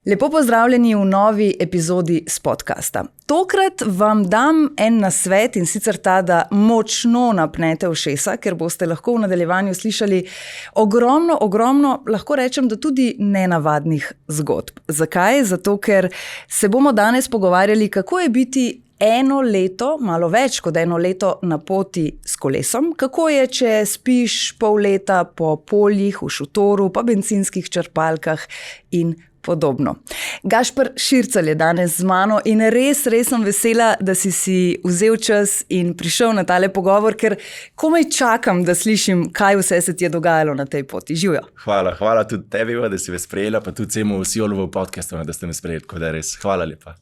Lepo pozdravljeni v novi epizodi s podcasta. Tokrat vam dam en nasvet in sicer ta, da močno napnete ušesa, ker boste lahko v nadaljevanju slišali ogromno, lahko rečem, da tudi nenavadnih zgodb. Zakaj? Zato, ker se bomo danes pogovarjali, kako je biti eno leto, malo več kot eno leto na poti s kolesom, kako je, če spiš pol leta po poljih, v šotoru, po bencinskih črpalkah in podobno. Gašper Šircelj je danes z mano in res sem vesela, da si vzel čas in prišel na tale pogovor, ker komaj čakam, da slišim, kaj vse se ti je dogajalo na tej poti. Živjo. Hvala tudi tebi, da si me sprejela, pa tudi vsemu Siolovu podcastu, da ste me sprejeli, tako da res. Hvala lepa.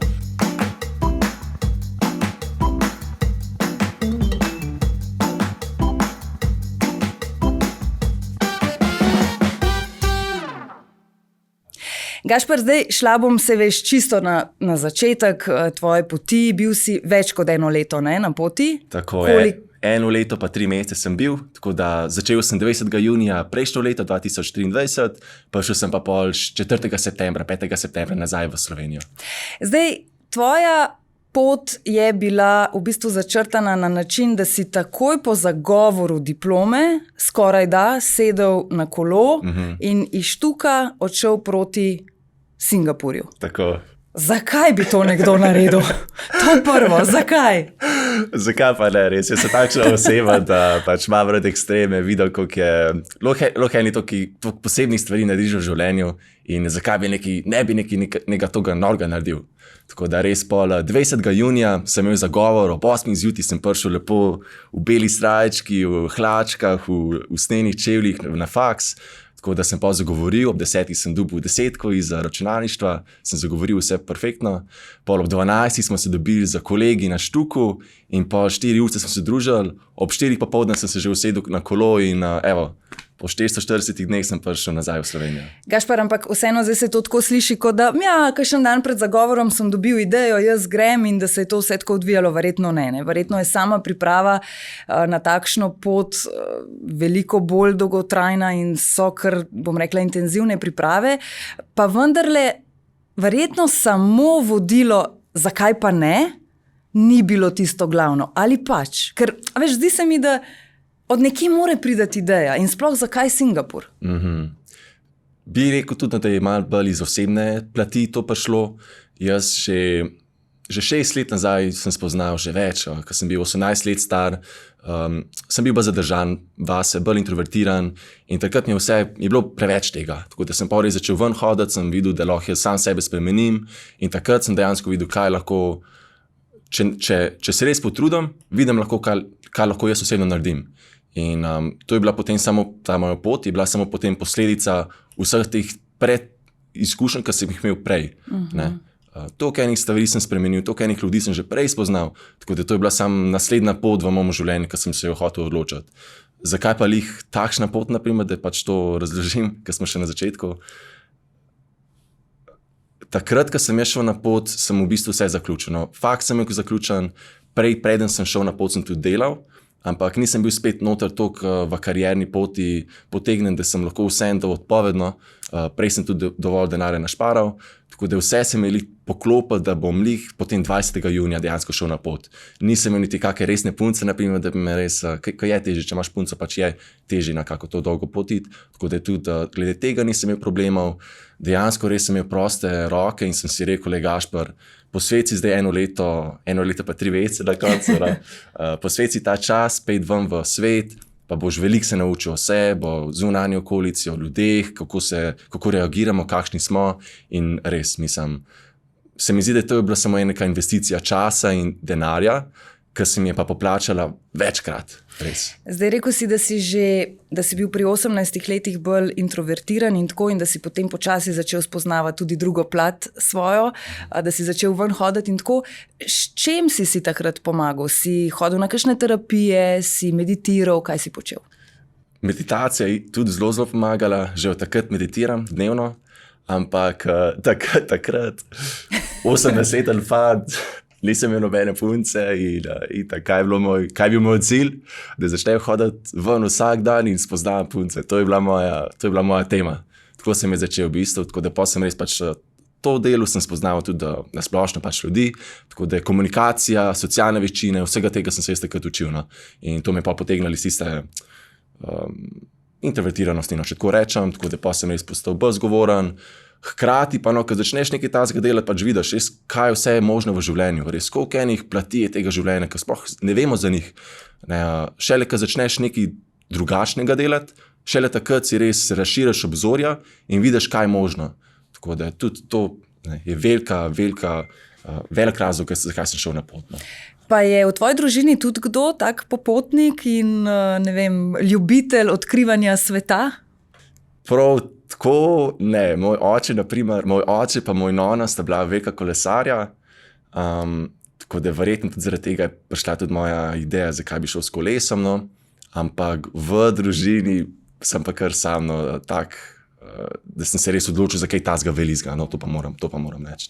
Gašper, zdaj šla bom se veš čisto na začetek tvoje poti, bil si več kot eno leto na poti. Tako je, eno leto pa 3 mesece sem bil, tako da začel sem 20. junija prejšnjo leto 2023, prišel sem pa pol 4. septembra, 5. septembra nazaj v Slovenijo. Zdaj, tvoja pot je bila v bistvu začrtana na način, da si takoj po zagovoru diplome skoraj sedel na kolo in iz Štuka odšel proti Singapurju. Tako. Zakaj bi to nekdo naredil? To prvo, zakaj? Zakaj pa ne, res? Jaz sem takšna oseba, da pač imam rad ekstreme, videl, koliko je, lahko eni toliko posebnih stvari narediš v življenju in zakaj bi ne bi nekaj toga norga naredil. Tako da res pol 20. junija sem imel zagovor, ob 8. zjutraj sem prišel lepo v beli srajčki, v hlačkah, v usnenih čevljih na faks. Tako da sem pa zagovoril, ob 10. sem dobil 10 iz računalništva, sem zagovoril vse perfektno. Pol ob 12. smo se dobili za kolegi na Štuku in po 4 ure smo se družili. Ob 4. popoldne sem se že usedel na kolo in po 440 dneh sem prišel nazaj v Slovenijo. Gašper, ampak vseeno zdaj se to tako sliši, kot da kakšen dan pred zagovorom sem dobil idejo, jaz grem in da se je to vse tako odvijalo. Verjetno ne. Verjetno je sama priprava na takšno pot veliko bolj dolgotrajna in so kar, bom rekla, intenzivne priprave. Pa vendarle, verjetno samo vodilo, zakaj pa ne, ni bilo tisto glavno. Ali pač? Ker, veš, zdi se mi, da od nekje more priti ideja in sploh zakaj Singapur? Bi rekel tudi, da je malo bolj iz osebne plati to prišlo. Jaz že 6 let nazaj sem spoznal že več, ko sem bil 18 let star, sem bil bolj zadržan vase, bolj introvertiran in takrat je bilo preveč tega. Tako da sem pa res začel ven hoditi, sem videl, da lahko jaz sam sebe spremenim in takrat sem dejansko videl, kaj lahko, če se res potrudim, vidim lahko, kaj lahko jaz osebno naredim. In to je bila potem samo ta moja pot, je bila samo potem posledica vseh teh predizkušenj, ki sem jih imel prej. Toliko enih stvari sem spremenil, toliko enih ljudi sem že prej spoznal, tako da to je bila samo naslednja pot v mojem življenju, ki sem se jo hotel odločiti. Zakaj pa lih takšna pot, naprimer, da pač to razložim, ker smo še na začetku. Takrat, ko sem šel na pot, sem v bistvu vse zaključil. Fakt sem imel zaključen, preden sem šel na pot, sem tudi delal, ampak nisem bil spet noter toliko v karierni poti potegnen, da sem lahko vse dal odpovedno. Prej sem tudi dovolj denarja našparal, tako da vse se mi je poklopilo, da bom potem 20. junija dejansko šel na pot. Nisem imel niti kakšne resne punce, naprimer, da bi me res, ko je težje, če imaš punco, pač je težje nekako to dolgo potiti, tako da tudi glede tega nisem imel problemov. Dejansko res sem imel proste roke in sem si rekel, Gašper, posveti zdaj eno leto pa 3 mesece na koncu, posveti ta čas, pejdi ven v svet, pa boš veliko se naučil o sebi, o zunanji okolici, o ljudeh, kako reagiramo, kakšni smo in res, se mi zdi, da to je bila samo neka investicija časa in denarja, ki se mi je pa poplačala večkrat, res. Zdaj rekel si, da si bil pri 18 letih bolj introvertiran in tako, in da si potem počasi začel spoznavati tudi drugo plat svojo, da si začel ven hoditi in tako. S čem si takrat pomagal? Si hodil na kakšne terapije, si meditiral, kaj si počel? Meditacija je tudi zelo pomagala, že od takrat meditiram dnevno, ampak takrat 18-letni fant, nisem imel nobene punce in kaj je bil moj cilj, da začnem hoditi ven vsak dan in spoznavam punce. To je bila moja tema. Tako sem začel v bistvu, tako da pa sem res pač to delu sem spoznal tudi na splošno pač ljudi, tako da je komunikacija, socialne veščine, vsega tega sem se jaz takrat učil. No. In to me pa potegnali iz tiste introvertiranosti, no, če tako rečem, tako da pa sem res postal bolj zgovoren. Hkrati pa, no, ko začneš nekaj takega delati, pač vidiš, res, kaj vse je možno v življenju. Res, koliko enih plati je tega življenja, ki sploh ne vemo za njih. Ne, šele, ko začneš nekaj drugačnega delati, šele takrat si res razširiš obzorja in vidiš, kaj je možno. Tako da tudi to je velik razlog, zakaj sem šel na pot. No. Pa je v tvoji družini tudi kdo tak popotnik in ne vem, ljubitelj odkrivanja sveta? Prav tako ne. Moj oče pa moj nona sta bila velika kolesarja, tako da verjetno tudi zaradi tega je prišla tudi moja ideja, zakaj bi šel s kolesom. No. Ampak v družini sem pa kar sam, no, tak, da sem se res odločil za kaj tazga velizga. No, to pa moram reči.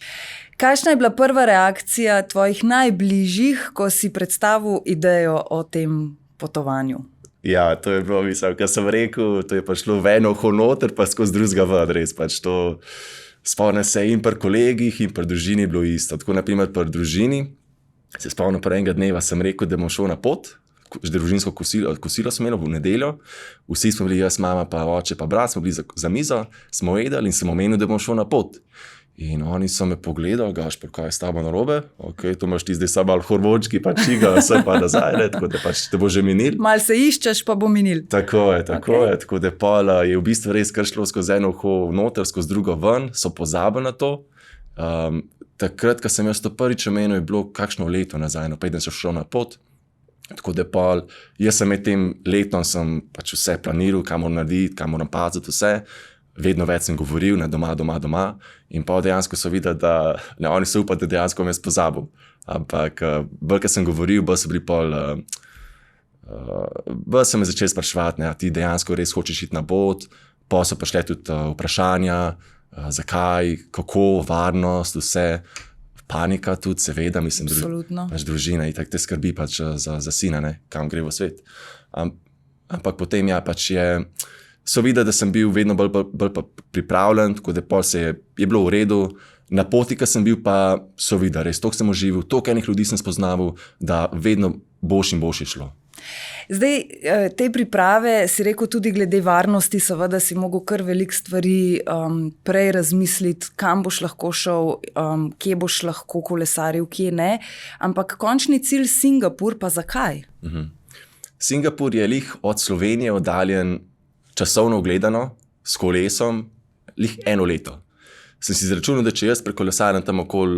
Kakšna je bila prva reakcija tvojih najbližjih, ko si predstavil idejo o tem potovanju? Ja, to je bilo, mislim, kar sem rekel, to je pa šlo v eno uho noter, pa skozi drugega ven, res pač to spomnim se in pri kolegih in pri družini je bilo isto. Tako naprimer pri družini, se spomnim prvega dneva sem rekel, da bom šel na pot, družinsko kosilo smo imeli v nedeljo, vsi smo bili, jaz, mama, pa oče, pa brat, smo bili za mizo, smo jedli in sem omenil, da bom šel na pot. In oni so me pogledali, Gašper, kaj je s tabo narobe? Ok, to imaš ti zdaj samo malo hormončki, pa čiga, vse pa nazaj, tako da pač te bo že minil. Mal se iščeš, pa bo minil. Tako je, tako da pol je v bistvu res kar šlo skozi eno uho noter, skozi drugo ven, so pozabili na to. Takrat, ko sem jaz to prvič omenil, je bilo kakšno leto nazaj, no, preden sem šel na pot. Tako da pol, jaz sem med tem letom sem pač vse planiral, kaj moram narediti, kaj moram paziti, vse. Vedno več sem govoril, ne, doma. In pa dejansko so videli, da ne, oni so upali, da dejansko me pozabil. Ampak bolj, ko sem govoril, bolj so bili pol, bolj so me začeli spraševati, ne, ti dejansko res hočeš iti na pot. Pa so prišle tudi vprašanja, zakaj, kako, varnost, vse. Panika tudi, seveda, mislim, pač družina in tako te skrbi pač za sina, ne, kam gre v svet. Ampak potem ja, pač so videli, da sem bil vedno bolj pripravljen, tako da pol je bilo v redu. Na poti, ko sem bil, pa so videli, res toliko sem uživil, toliko enih ljudi sem spoznaval, da vedno boljš in boljš je šlo. Zdaj, te priprave si rekel tudi glede varnosti, seveda si mogel kar veliko stvari prej razmisliti, kam boš lahko šel, kje boš lahko kolesaril, kje ne. Ampak končni cilj Singapur, pa zakaj? Singapur je lih od Slovenije oddaljen časovno gledano, s kolesom, lih 1 leto. Sem si izračunal, da če jaz prekolesarjam tam okoli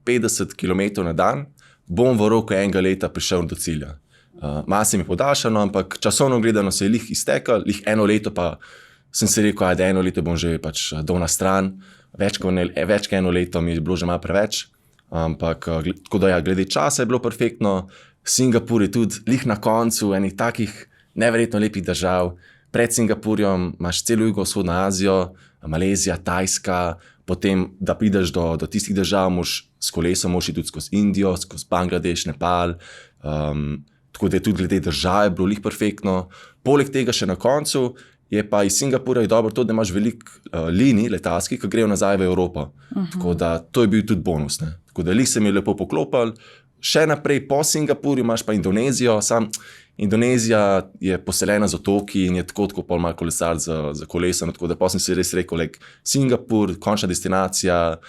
50 km na dan, bom v roku 1 leta prišel do cilja. Malo se mi podaljšano, ampak časovno gledano se je lih iztekel, lih 1 leto pa sem si rekel, da 1 leto bom že pač dol na stran, več kot 1 leto mi je bilo že malo preveč, ampak tako da ja, glede časa je bilo perfektno. Singapur je tudi lih na koncu enih takih neverjetno lepih držav. Pred Singapurjem imaš celo jugovzhodno Azijo, Malezija, Tajska, potem, da prideš do tistih držav, s kolesom moš iti tudi skozi Indijo, skozi Bangladeš, Nepal, tako da je tudi glede države bilo lih perfektno. Poleg tega še na koncu je pa iz Singapurja je dobro to, da imaš veliko linij letalskih, ki grejo nazaj v Evropo. Tako da to je bil tudi bonus. Ne? Tako da lih se mi je lepo poklopil. Še naprej po Singapurju imaš pa Indonezijo, Indonezija je poseljena z otoki in je tako pol malo kolesar za kolesom, tako da pa sem si res rekel, Singapur, končna destinacija,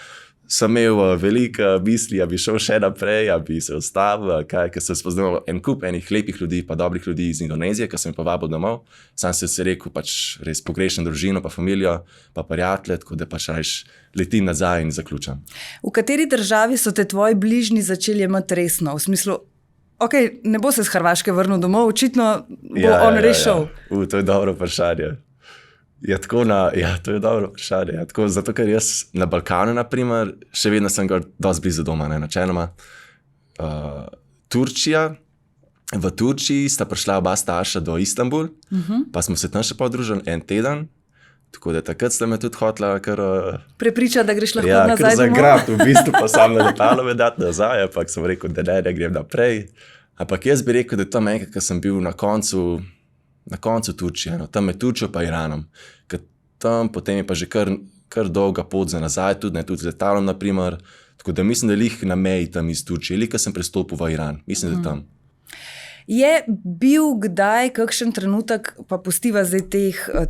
sem imel veliko misli, bi šel še naprej, bi se ustavil, ker sem spoznal en kup enih lepih ljudi, pa dobrih ljudi iz Indonezije, ki sem jih povabil domov. Sam sem si rekel, pač res pogrešam družino, pa familijo, pa prijatelje, tako da pač rajš letim nazaj in zaključam. V kateri državi so te tvoji bližnji začeli jemati resno? V smislu, ok, ne bo se z Hrvaške vrnil domov, očitno bo on rešil. To je dobro vprašanje. To je dobro vprašanje. Zato, ker jaz na Balkanu, naprimer, še vedno sem ga dosti blizu doma, ne, načeloma. Turčija, v Turčiji sta prišla oba starša do Istanbul, pa smo se tam še podružili 1 teden, tako da takrat sta me tudi hotela kar... Prepriča, da greš lahko nazaj domov? Ja, kar zagrabiti, v bistvu pa sam na letalo me dati nazaj, ampak sem rekel, da ne grem naprej. Ampak jaz bi rekel, da tam enkrat, ko sem bil na koncu Turčije, no, tam med Turčijo pa Iranom. Ker tam potem je pa že kar kar dolga pot za nazaj, tudi z letalom, naprimer. Tako da mislim, da lih na meji tam iz Turčije, lih, ko sem prestopil v Iran, mislim, da tam. Je bil kdaj kakšen trenutek, pa pustiva zdaj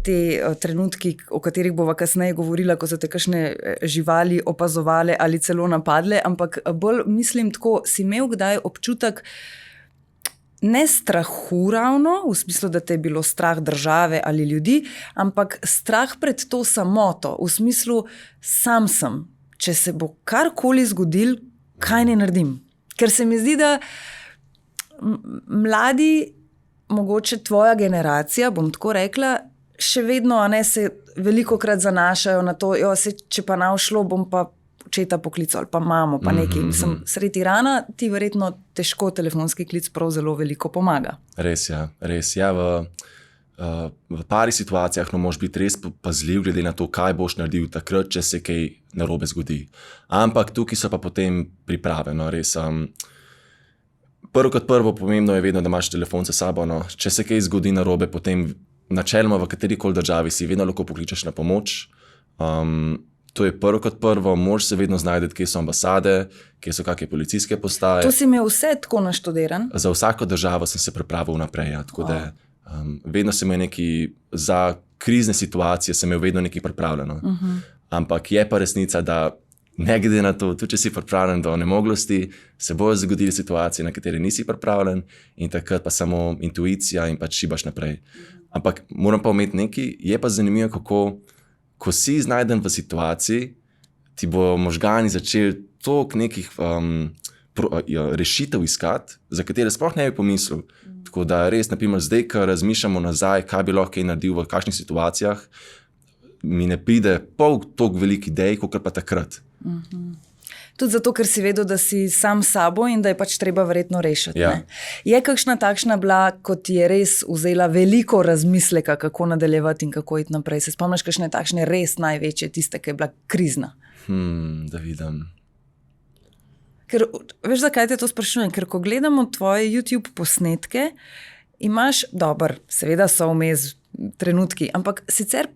te trenutki, o katerih bova kasneje govorila, ko so te kakšne živali opazovale ali celo napadle, ampak bolj mislim tako, si imel kdaj občutek ne strahu ravno, v smislu, da te je bilo strah države ali ljudi, ampak strah pred to samoto, v smislu sam sem, če se bo karkoli zgodil, kaj ne naredim. Ker se mi zdi, da mladi, mogoče tvoja generacija, bom tako rekla, še vedno se velikokrat zanašajo na to, če pa ne šlo, bom pa očeta poklical ali pa mamo, pa nekaj. Sredi Irana ti verjetno težko telefonski klic prav zelo veliko pomaga. Res, ja. V pari situacijah moraš biti res pazljiv glede na to, kaj boš naredil takrat, če se kaj narobe zgodi. Ampak tukaj so pa potem priprave, res. Prvo kot prvo pomembno je vedno, da imaš telefon za sabo. Če se kaj zgodi narobe, potem načeloma v katerikoli državi si vedno lahko pokličeš na pomoč. To je prvo kot prvo, moraš se vedno znajti, kje so ambasade, kje so kakšne policijske postaje. To si imel vse tako naštudiran? Za vsako državo sem se pripravil naprej. Tako da vedno sem imel za krizne situacije, sem imel vedno nekaj pripravljeno. Ampak je pa resnica, da ne glede na to, tudi če si pripravljen do onemoglosti, se bojo zgodili situacije, na katere nisi pripravljen in takrat pa samo intuicija in pač šibaš naprej. Ampak moram pa imeti nekaj, je pa zanimivo, kako, ko si znajden v situaciji, ti bo možgani začeli toliko nekih rešitev iskati, za katere sploh ne bi pomislil. Tako da res, naprimer, zdaj, ko razmišljamo nazaj, kaj bi lahko naredil v kakšnih situacijah, mi ne pride toliko velik idej, kot pa takrat. Tudi zato, ker si vedel, da si sam s sabo in da je pač treba verjetno rešiti. Ja. Je kakšna takšna bila, kot je res vzela veliko razmisleka, kako nadaljevati in kako iti naprej? Se spomniš kakšne takšne res največje, tiste, ki je bila krizna? Da vidim. Ker, veš, zakaj te to sprašujem? Ker ko gledamo tvoje YouTube posnetke, imaš, seveda so vmes trenutki, ampak sicer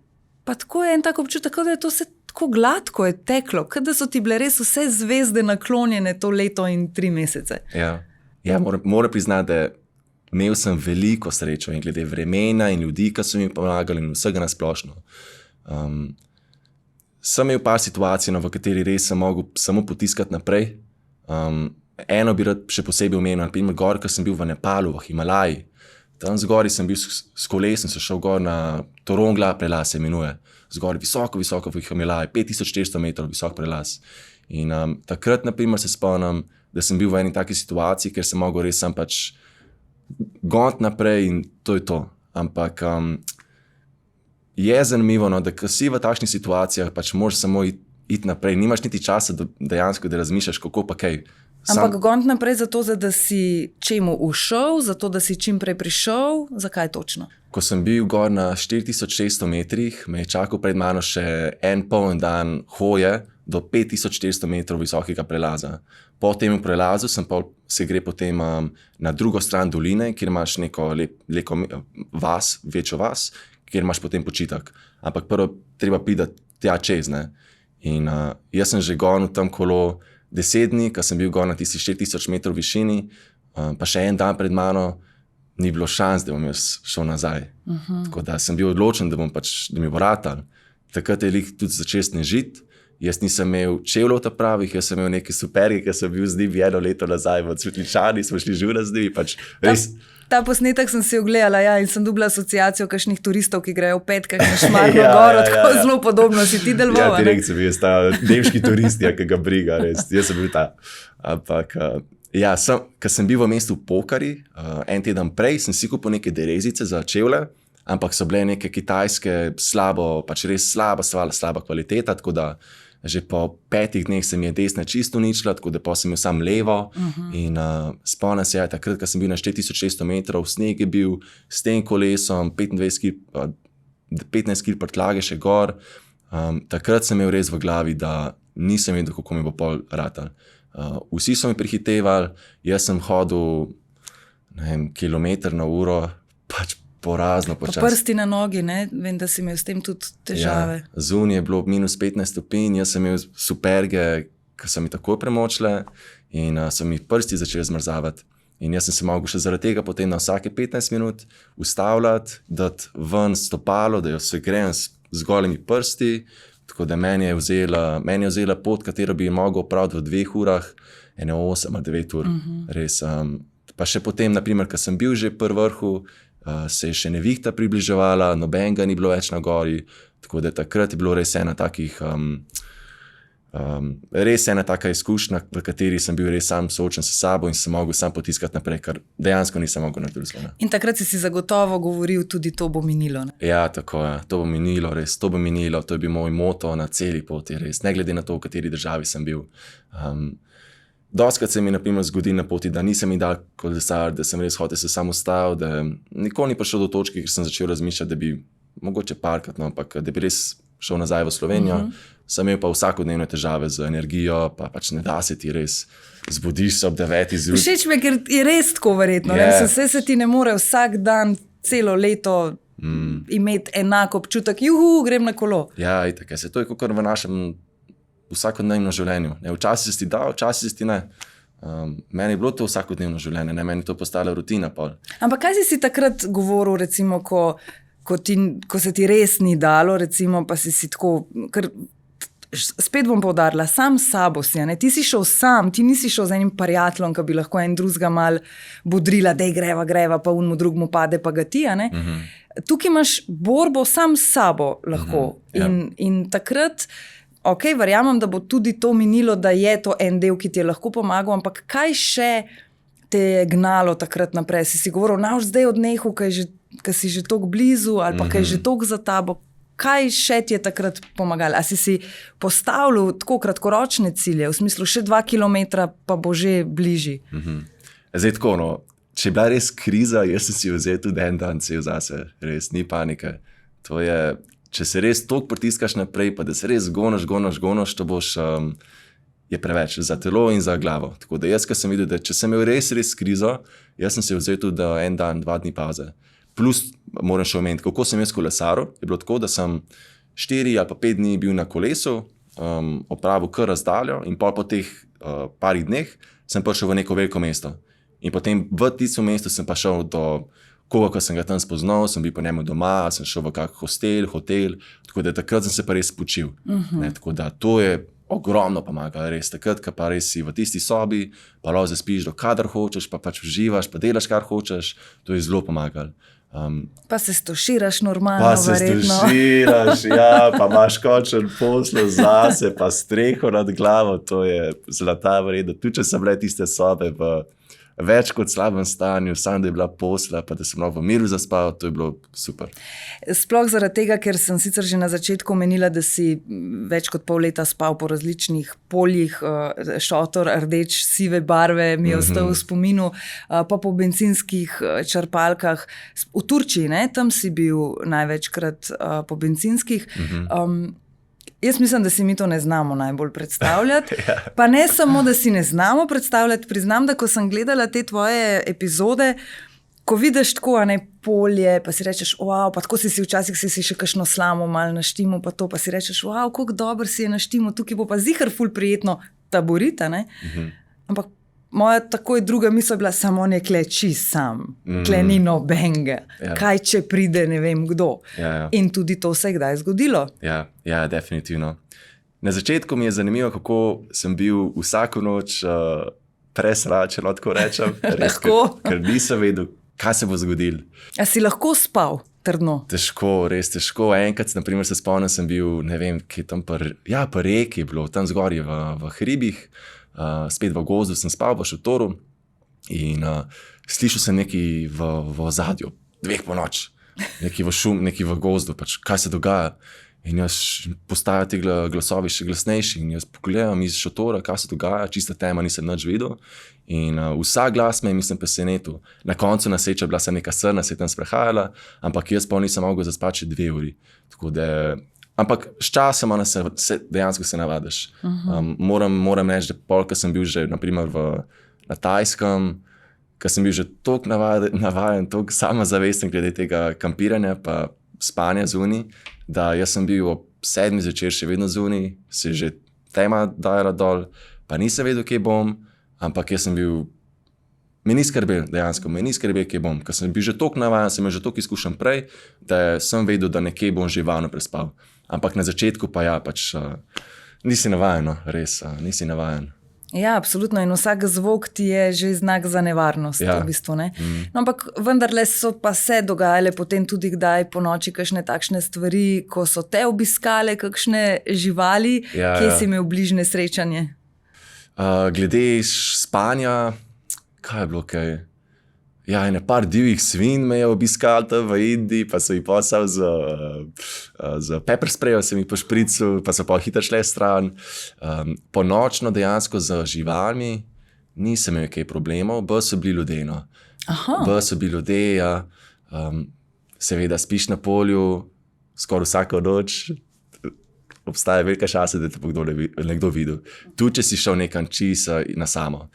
pa tako je en tak občutek, da je to vse tako gladko je teklo, da so ti bile res vse zvezde naklonjene to leto in 3 mesece. Ja, moram priznati, da imel sem veliko srečo in glede vremena in ljudi, ki so mi pomagali in vsega nasplošno. Sem imel par situacij, v kateri res sem mogel samo potiskati naprej. Eno bi rad še posebej omenil, naprimer gor, ko sem bil v Nepalu, v Himalaji. Tam zgori sem bil s kolesom, sem šel gor na Torongla prelaz, se imenuje. Zgori visoko v Himalaji, 5400 metrov visok prelaz. In takrat, naprimer, se spomnim, da sem bil v eni taki situaciji, ker sem mogel res sam pač goniti naprej in to je to. Ampak je zanimivo, da ko si v takšnih situacijah, pač moraš samo iti naprej. Nimaš niti časa dejansko, da razmišljaš, kako pa kaj. Ampak goniti naprej zato, da si čemu ušel, zato, da si čim prej prišel, zakaj točno? Ko sem bil gor na 4600 metrih, me je čakal pred mano še en poln dan hoje do 5400 metrov visokega prelaza. Po tem prelazu se gre potem na drugo stran doline, kjer imaš neko lepo vas, večjo vas, kjer imaš potem počitek. Ampak prvo treba priti tja čez, ne. In jaz sem že gonil tam kolo 10 dni, ko sem bil gor na tisti 4000 metrov višini, pa še en dan pred mano, ni bilo šans, da bom jaz šel nazaj. Tako da sem bil odločen, da mi bo ratal. Takrat je tudi začel snežiti. Jaz nisem imel čevljev pravih, jaz sem imel neke superge, ki so bil z njimi 1 leto nazaj v Cvetličani, smo šli žurat z njimi. Ta posnetek sem si ogledala in sem dobila asociacijo kakšnih turistov, ki grejo v petkah na Šmarno goro, tako zelo podobno si ti deloval. Ja, direkt sem bil ta nemški turist, ki ga briga, res. Jaz sem bil ta. Ampak, ko sem bil v mestu Pokari, en teden prej, sem si kupil neke derezice za čevlje, ampak so bile neke kitajske, res slaba kvaliteta, tako da že po 5 dneh se mi je desna čisto uničila, tako da pa sem imel sam levo. In spomnim se, takrat, ko sem bil na 4600 metrov, sneg je bil s tem kolesom, 15 kg prtljage še gor. Takrat sem imel res v glavi, da nisem vedel, kako mi bo pol ratal. Vsi so mi prihitevali, jaz sem hodil kilometer na uro, pač porazno počasi. Pa prsti na nogi, ne? Vem, da si imel s tem tudi težave. Ja, zunaj je bilo minus 15 stopinj, jaz sem imel superge, ki so mi takoj premočile in so mi prsti začeli zmrzavati. In jaz sem se mogel še zaradi tega potem na vsake 15 minut ustavljati, dati ven stopalo, da jo segrejem z golimi prsti, tako da meni je vzela pot, katero bi mogel opraviti v 2 urah, 8 ali 9 ur. Res. Pa še potem, naprimer, ko sem bil že pri vrhu, se je še nevihta približevala, nobenega ni bilo več na gori, tako da takrat je bilo res ena takih... res ena taka izkušnja, v kateri sem bil res sam soočen s sabo in sem mogel sam potiskati naprej, kar dejansko nisem mogel narediti. In takrat si zagotovo govoril tudi, to bo minilo. Ne? Ja, tako je, to bo minilo, res, to bo minilo, to je bil moj moto na celi poti, res, ne glede na to, v kateri državi sem bil. Dostikrat se mi na primer zgodi na poti, da nisem dal kolesar, da sem res hotel se sam ustavil, da nikoli ni prišel do točke, kjer sem začel razmišljati, da bi mogoče parkati, no, ampak da bi res šel nazaj v Slovenijo. Sem imel pa vsakodnevne težave z energijo, pa pač ne da se ti res zbudiš se ob 9 zjutraj. Všeč mi je, ker je res tako verjetno. Yeah. Se ti ne more vsak dan, celo leto imeti enak občutek, grem na kolo. Ja, itak, se to je kot v našem vsakodnevnem življenju. Ne, včasih si da, včasih si ne. Meni je bilo to vsakodnevno življenje, ne, meni je to postala rutina. Pol. Ampak kaj si takrat govoril, recimo, ko se ti res ni dalo, recimo, pa si tako... Spet bom poudarila, sam s sabo si, ne? Ti si šel sam, ti nisi šel z enim prijateljem, ki bi lahko en drugega mal bodrila, dej greva, pa unmu drugmu pade, pa ga ti, ne? Tukaj imaš borbo sam s sabo lahko. In takrat, verjamem, da bo tudi to minilo, da je to en del, ki ti je lahko pomagal, ampak kaj še te je gnalo takrat naprej? Si govoril, zdaj odnehu, kaj si že toliko blizu, ali pa kaj je že toliko za tabo. Kaj še ti je takrat pomagalo? A si postavil tako kratkoročne cilje, v smislu še 2 kilometra, pa bo že bližji? Zdaj tako, no, če je bila res kriza, jaz sem si vzel tudi en dan cel zase, res, ni panike. To je, če se res toliko pritiskaš naprej, pa da se res gonaš, to boš, je preveč za telo in za glavo. Tako da jaz, ko sem videl, da če sem imel res krizo, jaz sem si vzel tudi en dan, 2 dni pauze. Plus, moram še omeniti, kako sem jaz kolesaril. Je bilo tako, da sem 4 ali pa 5 dni bil na kolesu, opravil kar razdaljo in po teh parih dneh sem prišel v neko veliko mesto. In potem v tistem mestu sem pa šel do koga, ko sem ga tam spoznal, sem bil po njemu doma, sem šel v kak hotel, tako da takrat sem se pa res počil. Ne, tako da to je ogromno pomagalo, res. Takrat, ko pa res si v tisti sobi, pa lahko zaspiš do kadar hočeš, pa pač uživaš, pa delaš kar hočeš, to je zelo pomagalo. Pa se stoširaš normalno, pa se verjetno. stoširaš, ja, pa imaš končen poslo zase, pa streho nad glavo, to je zlata vredno. Tudi če sem bile tiste sobe v več kot slabem stanju, sam da je bila posla, pa da sem lahko v miru zaspal, to je bilo super. Sploh zaradi tega, ker sem sicer že na začetku omenila, da si več kot pol leta spal po različnih poljih, šotor, rdeč, sive barve mi je ostal v spominu, pa po bencinskih črpalkah. V Turčiji, ne? Tam si bil največkrat po bencinskih. Jaz mislim, da si mi to ne znamo najbolj predstavljati. Pa ne samo, da si ne znamo predstavljati, priznam, da ko sem gledala te tvoje epizode, ko vidiš tako, polje, pa si rečeš, wow, pa tako si včasih še kakšno slamo malo naštimo, pa to, pa si rečeš, wow, koliko dobro si je naštimo, tukaj bo pa zihar ful prijetno taborita, ne? Ampak moja takoj druga misel je bila, samo on je kleči sam, kle ni nobenega. Kaj če pride ne vem kdo. In tudi to se je kdaj zgodilo. Ja, definitivno. Na začetku mi je zanimivo, kako sem bil vsako noč presračen, lahko rečem. Ker nisem vedel, kaj se bo zgodilo. A si lahko spal trdno? Težko, res težko. Enkrat, naprimer, se spomnim, sem bil, ne vem, kje tam pa reki je bilo, tam zgoraj v hribih. Spet v gozdu sem spal v šotoru in slišal sem nekaj v ozadju, 2 po noč, nekaj v šum, nekaj v gozdu, pač kaj se dogaja. In jaz postajajo ti glasovi še glasnejši in jaz pogledam iz šotora, kaj se dogaja, čista tema, nisem nič videl. In vsak glas me je, mislim, presenetil. Na koncu naseča bila sem neka srna, se je tam sprehajala, ampak jaz pa nisem mogel zaspati 2 uri. Tako da ampak s časom dejansko se navadiš. Moram reči, da polk sem bil že naprimer na Tajskem, ker sem bil že toliko navajen, toliko samozavesten glede tega kampiranja pa spanja zunaj, da jaz sem bil ob 7 zvečer še vedno zunaj, se že tema dajala dol, pa nisem vedel, kje bom, ampak jaz sem bil, me ni skrbel, dejansko, me ni skrbel, kje bom, ker sem bil že toliko navajen, sem že toliko izkušen prej, da sem vedel, da nekje bom že varno prespal. Ampak na začetku pa ja, pač nisi navajen, no, res, nisi navajen. Ja, absolutno. In vsak zvok ti je že znak za nevarnost. Ja. V bistvu, ne? No, ampak vendarle so pa se dogajale potem tudi kdaj po noči kakšne takšne stvari, ko so te obiskale kakšne živali, Ja, kje ja. si imel bližnje srečanje? Glede spanja, kaj je bilo kaj? Ja, ene par divjih svin me je obiskal tam v Indiji, pa so jih posal z pepper sprayom, sem jih pošpricil, pa so pa hitro šle stran. Ponočno dejansko z živalmi nisem imel kaj problemov, bolj so bili ljudje, no. Bolj so bili ljudje, ja. Seveda spiš na polju, skoraj vsako noč, obstaja velika šansa, da te bo nekdo videl. Tudi, če si šel nekam čisto na samo.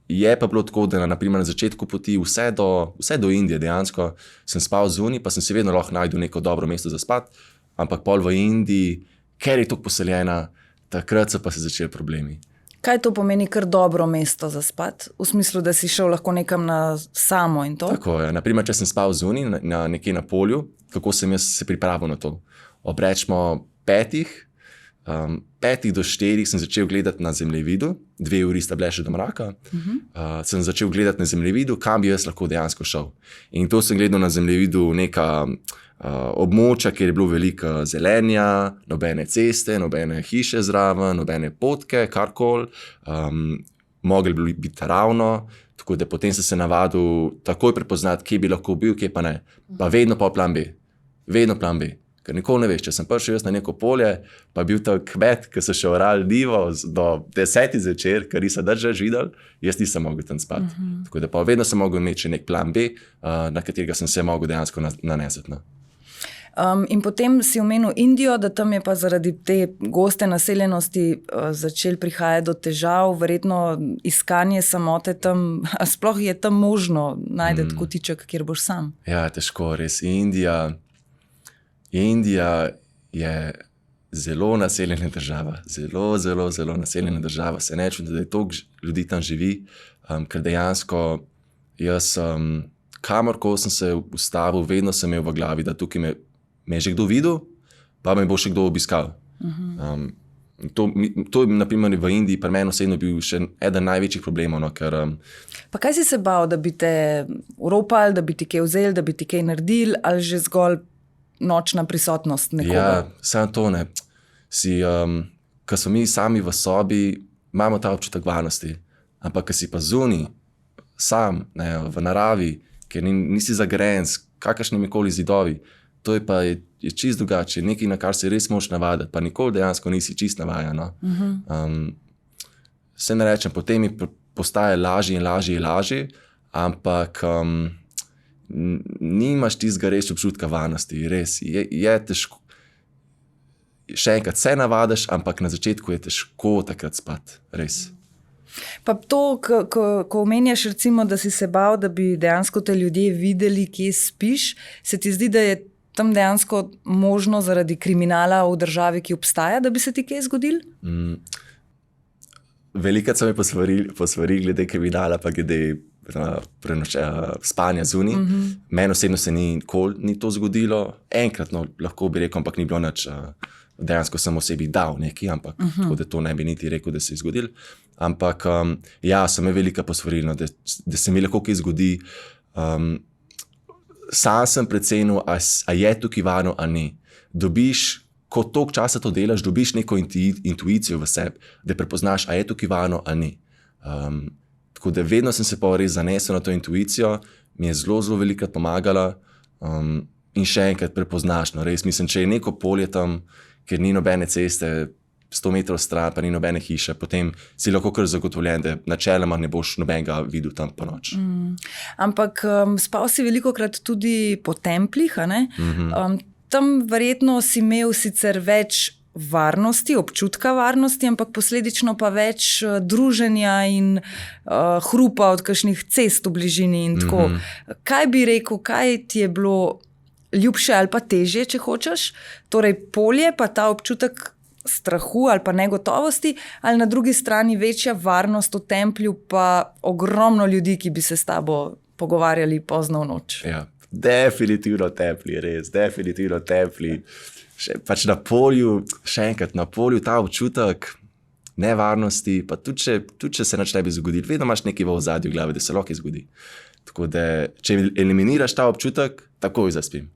Je pa bilo tako, da naprimer na začetku poti vse do Indije dejansko sem spal zunaj, pa sem si vedno lahko najdel neko dobro mesto za spat, ampak pol v Indiji, ker je tako poseljena, takrat so pa se začeli problemi. Kaj to pomeni kar dobro mesto za spat? V smislu, da si šel lahko nekam na samo in to? Tako je. Naprimer, če sem spal zunaj, nekje na polju, kako sem jaz se pripravil na to? Ob rečemo 5 do 4 sem začel gledati na zemljevidu, 2 uri sta bile še do mraka, sem začel gledati na zemljevidu, kam bi jaz lahko dejansko šel. In to sem gledal na zemljevidu neka območja, kjer je bilo veliko zelenja, nobene ceste, nobene hiše zraven, nobene potke, karkoli, mogli bi biti ravno, tako da potem sem se navadil takoj prepoznati, kje bi lahko bil, kje pa ne. Pa vedno pa plan B, vedno plan B. Ker nikoli ne veš, če sem prišel jaz na neko polje, pa bil tam kmet, ki so še orali njivo do 10 zvečer, ker nisem držal videl, jaz nisem mogel tam spati. Tako da pa vedno sem mogel imeti še nek plan B, na katerega sem se mogel dejansko naneseti. No. In potem si omenil Indijo, da tam je pa zaradi te goste naseljenosti začel prihajati do težav, verjetno iskanje samote tam, sploh je tam možno najdeti kotiček, kjer boš sam. Ja, težko, res. Indija je zelo naseljena država, zelo naseljena država. Se ne čutim, da je toliko ljudi tam živi, ker dejansko jaz, kamorkoli sem se ustavil, vedno sem imel v glavi, da tukaj me je že kdo videl, pa me bo še kdo obiskal. To je naprimer v Indiji pri meni osebno bil še eden največjih problemov, no, ker... Pa kaj si se bal, da bi te uropali, da bi ti kaj vzeli, da bi ti kaj naredili, ali že zgolj nočna prisotnost nekoga? Ja, samo to ne. Ko smo mi sami v sobi, imamo ta občutek varnosti, ampak ko si pa zunaj, sam, ne, v naravi, ker nisi zagrajen s kakršnimi koli zidovi, to je čisto drugače, nekaj, na kar se res moraš navaditi, pa nikoli dejansko nisi čisto navajen. No. Se ne rečem, potem mi postaje lažje in lažje, ampak nimaš tistega res občutka varnosti, res, je težko. Še enkrat se navadiš, ampak na začetku je težko takrat spati, res. Pa to, ko omenjaš recimo, da si se bal, da bi dejansko te ljudje videli, kje spiš, se ti zdi, da je tam dejansko možno zaradi kriminala v državi, ki obstaja, da bi se ti kaj zgodil? Velikrat so me posvarili glede kriminala, pa glede spanja zunaj. Meni osebno se ni to zgodilo. Enkrat, no, lahko bi rekel, ampak ni bilo nič. Dejansko sem osebi dal nekaj, ampak tako da to ne bi niti rekel, da se je zgodil. Ampak ja, so me velika posvarili, no, da se mi lahko kaj zgodi. Sam sem precenil, a je tukaj varno, a ne. Dobiš, ko toliko časa to delaš, dobiš neko intuicijo v sebi, da prepoznaš, a je tukaj varno, a ne. Tako da vedno sem se pa res zanesel na to intuicijo, mi je zelo velikrat pomagala in še enkrat prepoznaš, no, res mislim, če je neko polje tam, ker ni nobene ceste, 100 metrov stran, pa ni nobene hiše, potem si lahko kar zagotovljen, da načeloma ne boš nobenega videl tam po noč. Ampak spal si velikokrat tudi po templih, a ne? Tam verjetno si imel sicer več varnosti, občutka varnosti, ampak posledično pa več druženja in hrupa od kakšnih cest v bližini in tako. Kaj bi rekel, kaj ti je bilo ljubše ali pa težje, če hočeš? Torej polje pa ta občutek strahu ali pa negotovosti, ali na drugi strani večja varnost v templju pa ogromno ljudi, ki bi se s tabo pogovarjali pozno v noč. Ja, definitivno templji, res, definitivno templji. Pač na polju, še enkrat, na polju ta občutek nevarnosti, pa tudi če se nič ne bi zgodilo, vedno imaš nekaj v ozadju glave, da se lahko zgodi. Tako da, če eliminiraš ta občutek, takoj zaspim.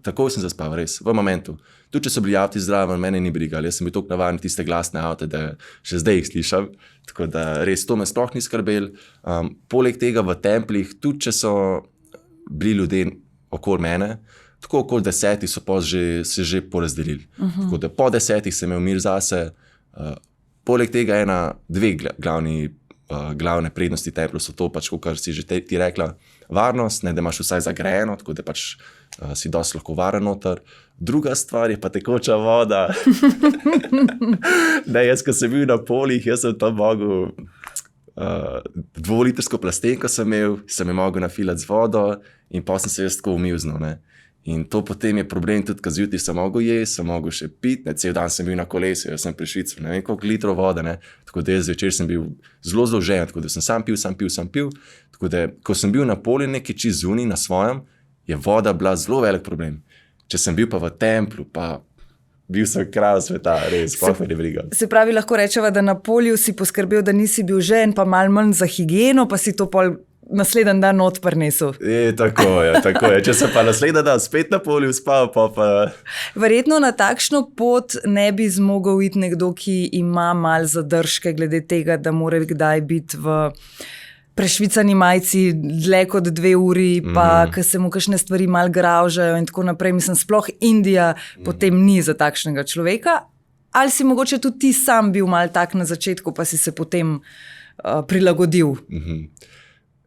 Takoj sem zaspal, res, v momentu. Tudi če so bili avti zraven, mene ni brigali. Jaz sem bil toliko navaden tiste glasne avte, da še zdaj jih slišam. Tako da res to me sploh ni skrbel. Poleg tega v templih, tudi če so bili ljudje okoli mene, tako okoli 10 so se že porazdelili. Tako da po 10 sem imel mir zase. Poleg tega dve glavne prednosti templjev so to, pač, kot si že ti rekla, varnost, ne, da imaš vsaj zagrajeno, tako da pač si dosti lahko varen noter. Druga stvar je pa tekoča voda. Ne, jaz, ko sem bil na poljih, jaz sem tam mogel 2-litrsko plastenko sem je mogel nafilati z vodo in pa sem se jaz tako umiznil, ne. In to potem je problem tudi, ko zjutraj sem mogel jesti, sem mogel še piti, ne, cel dan sem bil na kolesu, jaz sem pri Švici, ne vem koliko litrov vode, ne. Tako da jaz zvečer sem bil zelo žejen, tako da sem sam pil. Tako da, ko sem bil na polju nekaj čist zunaj na svojem, je voda bila zelo velik problem. Če sem bil pa v templju, pa bil sem kralj sveta, res, sploh me ne briga. Se pravi, lahko rečeva, da na polju si poskrbel, da nisi bil žejen, pa malo manj za higieno, pa si to pol naslednji dan not prinesel. Tako je. Če sem pa naslednji dan spet na polju spal, pa... Verjetno na takšno pot ne bi zmogel iti nekdo, ki ima malo zadržke glede tega, da mora kdaj biti v prešvicani majici dlje kot 2 uri, pa ko se mu kakšne stvari malo gravžajo in tako naprej. Mislim, sploh Indija potem ni za takšnega človeka. Ali si mogoče tudi ti sam bil malo tak na začetku, pa si se potem prilagodil?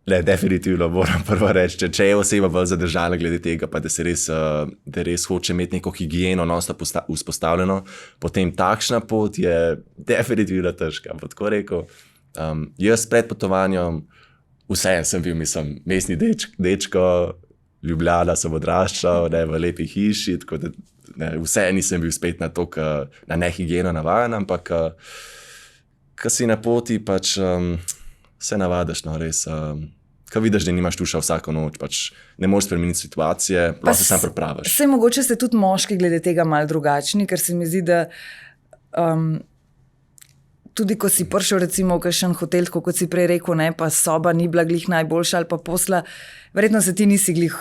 Ne, definitivno moram prvo reči, če je oseba bolj zadržana glede tega, pa da res hoče imeti neko higieno non-stop vzpostavljeno, potem takšna pot je definitivno težka. Tako rekel, jaz pred potovanjem vse sem bil, mislim, mestni dečko, Ljubljana sem odraščal, ne, v lepi hiši, tako da vse nisem bil spet na nehigieno navajen, ampak ko si na poti, pač se navadaš, no, res. Ko vidiš, da nimaš tuša vsako noč, pač ne moreš spremeniti situacije, lahko se sam pripraviš. Saj mogoče ste tudi moški glede tega malo drugačni, ker se mi zdi, da tudi ko si prišel recimo v kakšen hotel, kot si prej rekel, ne, pa soba ni bila glih najboljša ali pa posla, verjetno se ti nisi glih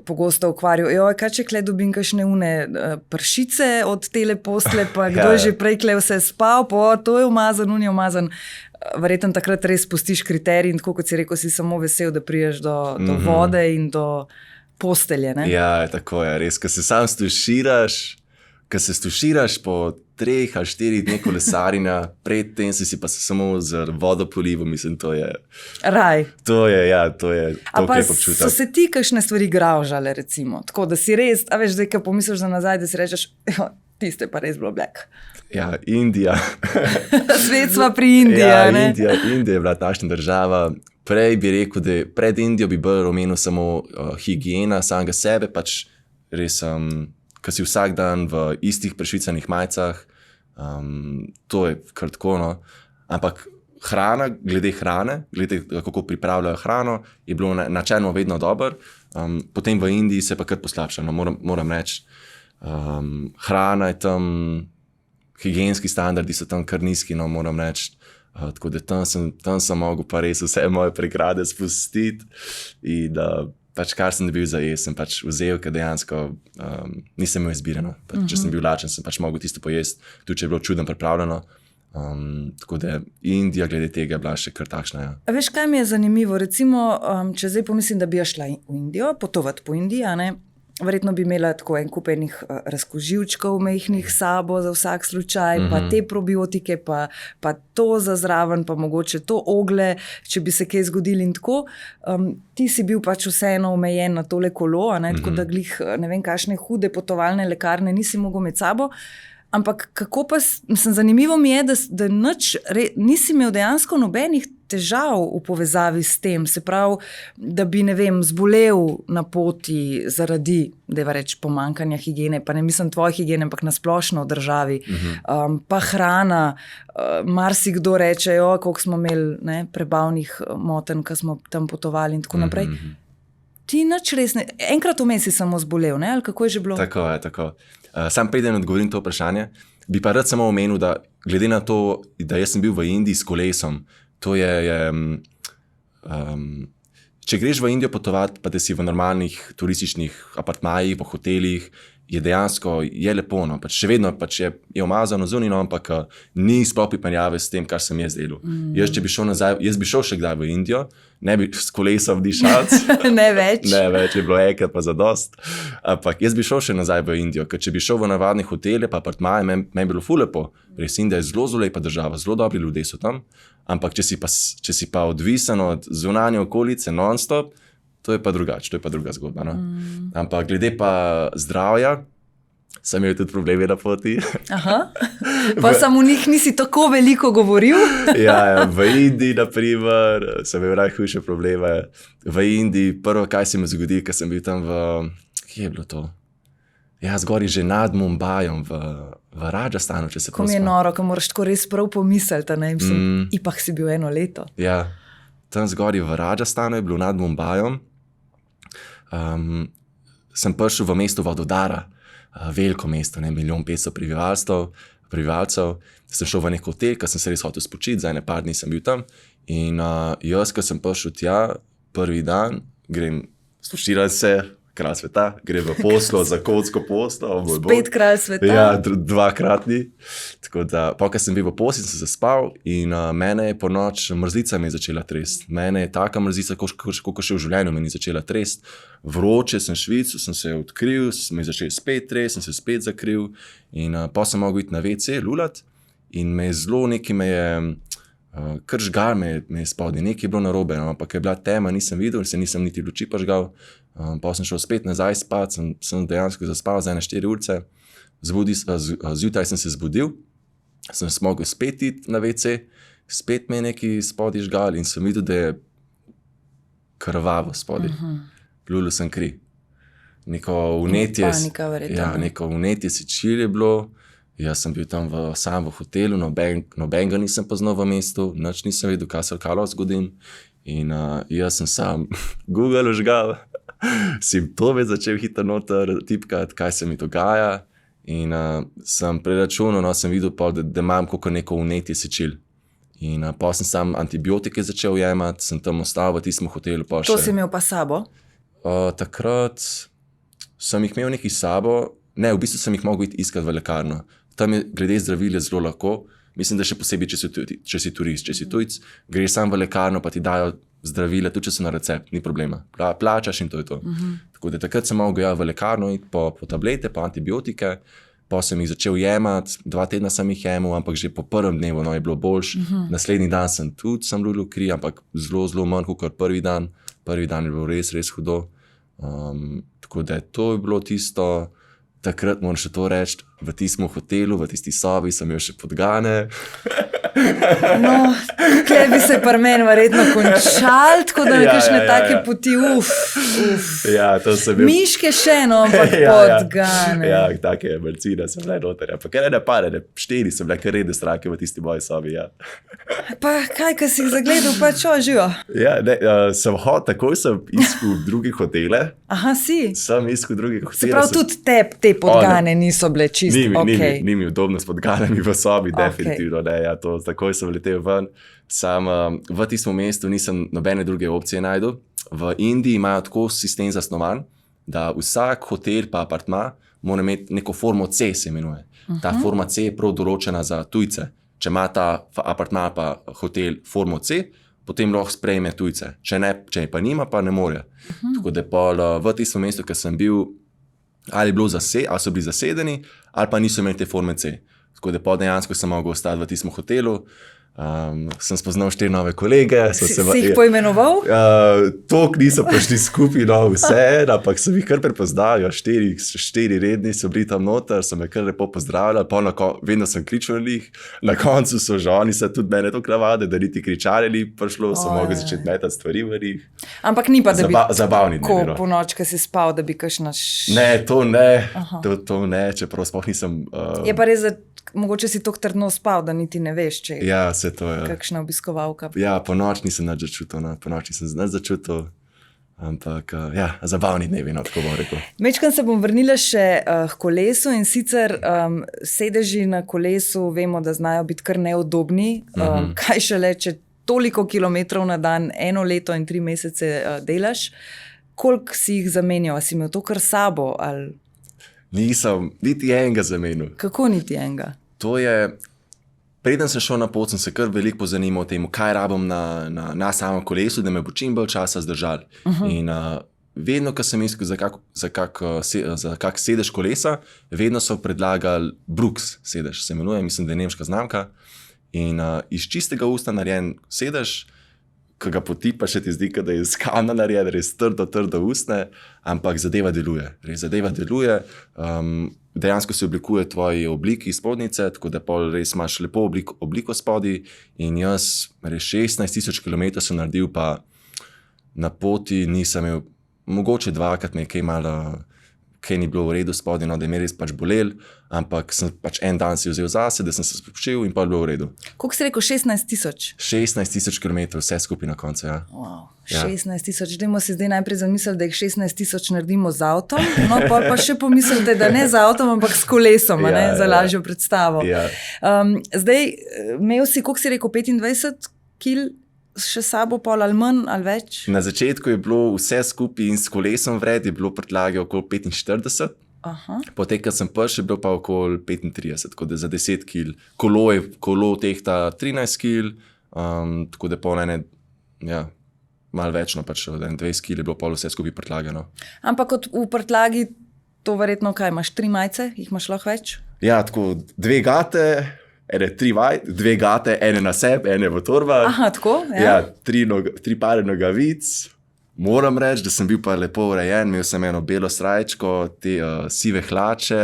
pogosto ukvarjal. Joj, kaj če kle dobim kakšne pršice od tele posle, pa kdo je že prej kle vse spal, pa to je umazan, je umazan. Verjetno takrat res pustiš kriterij in tako, kot si rekel, si samo vesel, da priješ do vode in do postelje, ne? Ja, tako je, res, ko se sam stuširaš po 3 ali 4 dni kolesarjenja, predtem si pa samo z vodo polival, mislim, to je... Raj. To je to krep občutek. So se ti kakšne stvari gravžale, recimo? Tako, da si res, a veš, zdaj, ko pomisliš za nazaj, da si rečeš, tiste pa res bilo black. Ja, Indija. Svet sva pri Indiji, ne? Indija je bila takšna država. Prej bi rekel, da pred Indijo bi bolj omenil samo higiena samega sebe, pač res, ko si vsak dan v istih prešvicanih majicah, to je kar tako, no. Ampak glede hrane, kako pripravljajo hrano, je bilo načelno vedno dobro. Potem v Indiji se pa kar poslabša, no, moram reči. Hrana je tam, higienski standardi so tam kar nizki, no, moram reči. Tako da tam sem mogel pa res vse moje pregrade spustiti in pač kar sem dobil za jesti, sem pač vzel, ker dejansko nisem imel izbire, no. Če sem bil lačen, sem pač mogel tisto pojesti, tudi če je bilo čudno pripravljeno. Tako da Indija glede tega je bila še kar takšna, ja. A veš, kaj mi je zanimivo? Recimo, če zdaj pomislim, da bi šla v Indijo, potovati po Indiji, a ne? Verjetno bi imela tako en kup enih razkuživčkov mehnih sabo za vsak slučaj, pa te probiotike, pa to za zraven, pa mogoče to ogle, če bi se kaj zgodili in tako. Ti si bil pač vseeno omejen na tole kolo, a ne? Tako da glih ne vem, kakšne hude potovalne lekarne nisi mogel med sabo. Ampak kako pa, zanimivo mi je, da nisi imel dejansko nobenih težav v povezavi s tem, se pravi, da bi, ne vem, zbolel na poti zaradi, dajva reči, pomanjkanja higiene, pa ne mislim tvoje higiene, ampak nasplošno v državi, pa hrana, marsikdo reče, koliko smo imeli prebavnih motenj, ko smo tam potovali in tako naprej. Ti nič res ne, enkrat vmes si samo zbolel, ne? Ali kako je že bilo? Tako je, tako. Sam preden odgovorim to vprašanje, bi pa rad samo omenil, da glede na to, da jaz sem bil v Indiji s kolesom, to je če greš v Indijo potovati, pa da si v normalnih turističnih apartmajih, v hotelih, je dejansko lepo, no. Pač še vedno pač je umazano zunaj, ampak ni sploh primerjave s tem, kar sem jaz delal. Jaz, če bi šel nazaj, jaz bi šel še kdaj v Indijo, ne bi s kolesom dišal. Ne več. Ne več, je bilo enkrat pa zadost. Ampak jaz bi šel še nazaj v Indijo, ker če bi šel v navadne hotele, pa apartmaje, meni bi bilo ful lepo. Res Indija je zelo lepa država, zelo dobri ljudje so tam, ampak če si pa odvisen od zunanje okolice non-stop, to je pa drugače, to je pa druga zgodba. No? Ampak glede pa zdravja, sem imel tudi probleme na poti. Aha, pa sam v njih nisi tako veliko govoril? Ja, v Indiji, na primer, sem imel najhujše probleme. V Indiji, prvo, kaj se mi zgodi, ker sem bil tam kje je bilo to? Ja, zgori že nad Mumbajom, v Rajasthanu, če se Ko mi je noro, ko moraš tako res prav pomisliti, ne? Mislim, ipak si bil 1 leto. Ja, tam zgori v Rajasthanu je bilo nad Mumbajom. Sem prišel v mesto Vadodara, veliko mesto, 1,500,000 prebivalcev. Sem šel v nek hotel, ker sem se res hotel spočiti, za ene par dni sem bil tam. In jaz, ko sem prišel tja, prvi dan, grem spočirati se, kralj sveta, grem v poslo, za kotsko poslo. Spet kralj sveta? Ja, dvakratni. Tako da, ko sem bil v posli, sem se zaspal in mene je po noč mrzlica mi je začela tresti. Mene je taka mrzlica, koliko še v življenju me ni začela tresti. Vroče sem švicu, sem se odkril, me je začel spet tresti, sem se spet zakril in pa sem mogel iti na WC, lulat in me je zelo kar žgal me je spodnji, nekaj je bilo narobe, ampak je bila tema, nisem videl, nisem niti luči pa žgal. Pa sem šel spet nazaj spat, sem dejansko zaspal za 4 ure. Zjutraj sem se zbudil, sem mogel spet iti na WC, spet me je nekaj spodaj žgal in sem videl, da je krvavo spodaj. Lulil sem kri. Neko vnetje. Panika verjetno. Ja, neko vnetje sečil je bilo. Jaz sem bil tam sam v hotelu, nobenega nisem poznal v mestu, nič nisem vedel, kaj se lahko zgodim. In jaz sem sam Google užgal, simptome začel hitro noter tipkati, kaj se mi dogaja. In sem preračunal, sem videl, da imam neko vnetje sečil. In pa sem sam antibiotike začel jemati, sem tam ostal v tistem hotelu. To si imel pa sabo? Takrat sem jih imel nekaj sabo, ne, v bistvu sem jih mogel iti iskati v lekarno. Tam je glede zdravil je zelo lahko, mislim, da še posebej, če si turist, če si tujc, greš sam v lekarno, pa ti dajo zdravila, tudi če so na recept, ni problema. Plačaš in to je to. Tako da takrat sem mogel v lekarno iti po tablete, po antibiotike, pa sem jih začel jemati, 2 tedna sem jih jemal, ampak že po prvem dnevu je bilo boljše. Naslednji dan sem lulil kri, ampak zelo manj kot prvi dan. Prvi dan je bilo res hudo. Tako da to je bilo tisto. Takrat moram še to reči, v tistem hotelu, v tisti sobi sem imel še podgane. No, tukaj bi se pri meni verjetno končal, tako da nekakšne take poti, Ja, to sem bil. Miške še, no, ampak podgane. Ja, take mrcine sem bile noter. Ampak ne pare, 4 so bile kar redne stranke v tisti moji sobi, ja. Pa kaj, ko si jih zagledal, pa čo, živo? Ja, takoj sem iskal druge hotele. Aha, si? Sem iskal druge hotele. Se pravi, tudi te podgane niso bile čisto, Ni mi udobno s podganami v sobi, definitivno ne, ja, to takoj sem letel ven. Sam v tistem mestu nisem nobene druge opcije najdel. V Indiji imajo tako sistem zasnovan, da vsak hotel pa apartma mora imeti neko formo C, se imenuje. Ta forma C je prav določena za tujce. Če ima ta apartma pa hotel formo C, potem lahko sprejme tujce. Če pa nima, pa ne more. Tako da v tistem mestu, ker sem bil, ali so bili zasedeni, ali pa niso imeli te forme C. Tako da dejansko sem mogel ostati v tistem hotelu. sem spoznal 4 nove kolege. Si jih poimenoval? Tok nisem prišli skupaj, no vse, ampak sem jih kar prepoznal. 4 redni so bili tam noter, so me kar lepo pozdravljali, vedno sem kričal na njih. Na koncu so že oni se tudi mene to navade, da niti kričali ni prišlo, so mogli začeti metati stvari v njih. Ampak ni pa, da bi zabavni ko po noč, ko si spal, da bi kakšna Ne, to ne, to ne, čeprav sploh nisem... Je pa res, da mogoče si tako trdno spal, da niti ne veš, če Ja, vse to je. kakšna obiskovalka. Ja, po noč nisem nič začutil, no. Po noč nisem nič začutil, ampak ja, zabavni dnevi, no, tako bom rekel. Mečkam se bom vrnila še k kolesu in sicer sedeži na kolesu, vemo, da znajo biti kar neudobni. Kaj šele, če toliko kilometrov na dan, 1 leto in 3 mesece delaš, koliko si jih zamenjal? A si imel to kar sabo? Ali... Nisem niti enega zamenil. Kako niti enega? To je, preden sem šel na pot, sem se kar veliko pozanimal o tem, kaj rabim na samem kolesu, da me bo čim bolj časa zdržal. In vedno, ko sem iskal za kak sedež kolesa, vedno so predlagali Brooks sedež, se imenuje, mislim, da je nemška znamka. In iz čistega usta narejen sedež, ko ga potipaš, še ti zdi, da je iz kamna narejen, res trdo usne, ampak zadeva deluje. Res zadeva deluje, dejansko se oblikuje tvoji obliki spodnice, tako da pol res imaš lepo obliko spodi. In jaz res 16,000 km sem naredil, pa na poti nisem imel, mogoče 2-krat me je kaj malo, kaj ni bilo v redu spodi, no, da je me res pač bolel, ampak sem pač en dan si vzel zase, da sem se spočil in pa je bilo v redu. Koliko si rekel? 16,000? 16,000 km, vse skupaj na koncu, ja. Wow, 16,000. Dajmo si zdaj najprej zamisliti, da jih 16,000 naredimo z avtom, no pa še pomislite, da ne z avtom, ampak s kolesom, za lažjo predstavo. Ja. Zdaj, imel si, koliko si rekel, 25 kil še sabo, pol ali manj ali več? Na začetku je bilo vse skupaj in s kolesom vred, je bilo prtljage okoli 45. Potem, ko sem prišel, je bilo pa okoli 35, tako da za 10 kil. Kolo tehta 13 kil, tako da pol ene, ja, malo več, no pač 20 kil je bilo pol vse skupaj prtljagano. Ampak kot v prtljagi, to verjetno kaj, imaš 3 majice, jih imaš lahko več? Ja, tako 2 gate, 2 gate, ene na sebi, ene v torbah. Aha, tako? Ja, 3 pare nogavic. Moram reči, da sem bil pa lepo urejen, imel sem eno belo srajčko, te sive hlače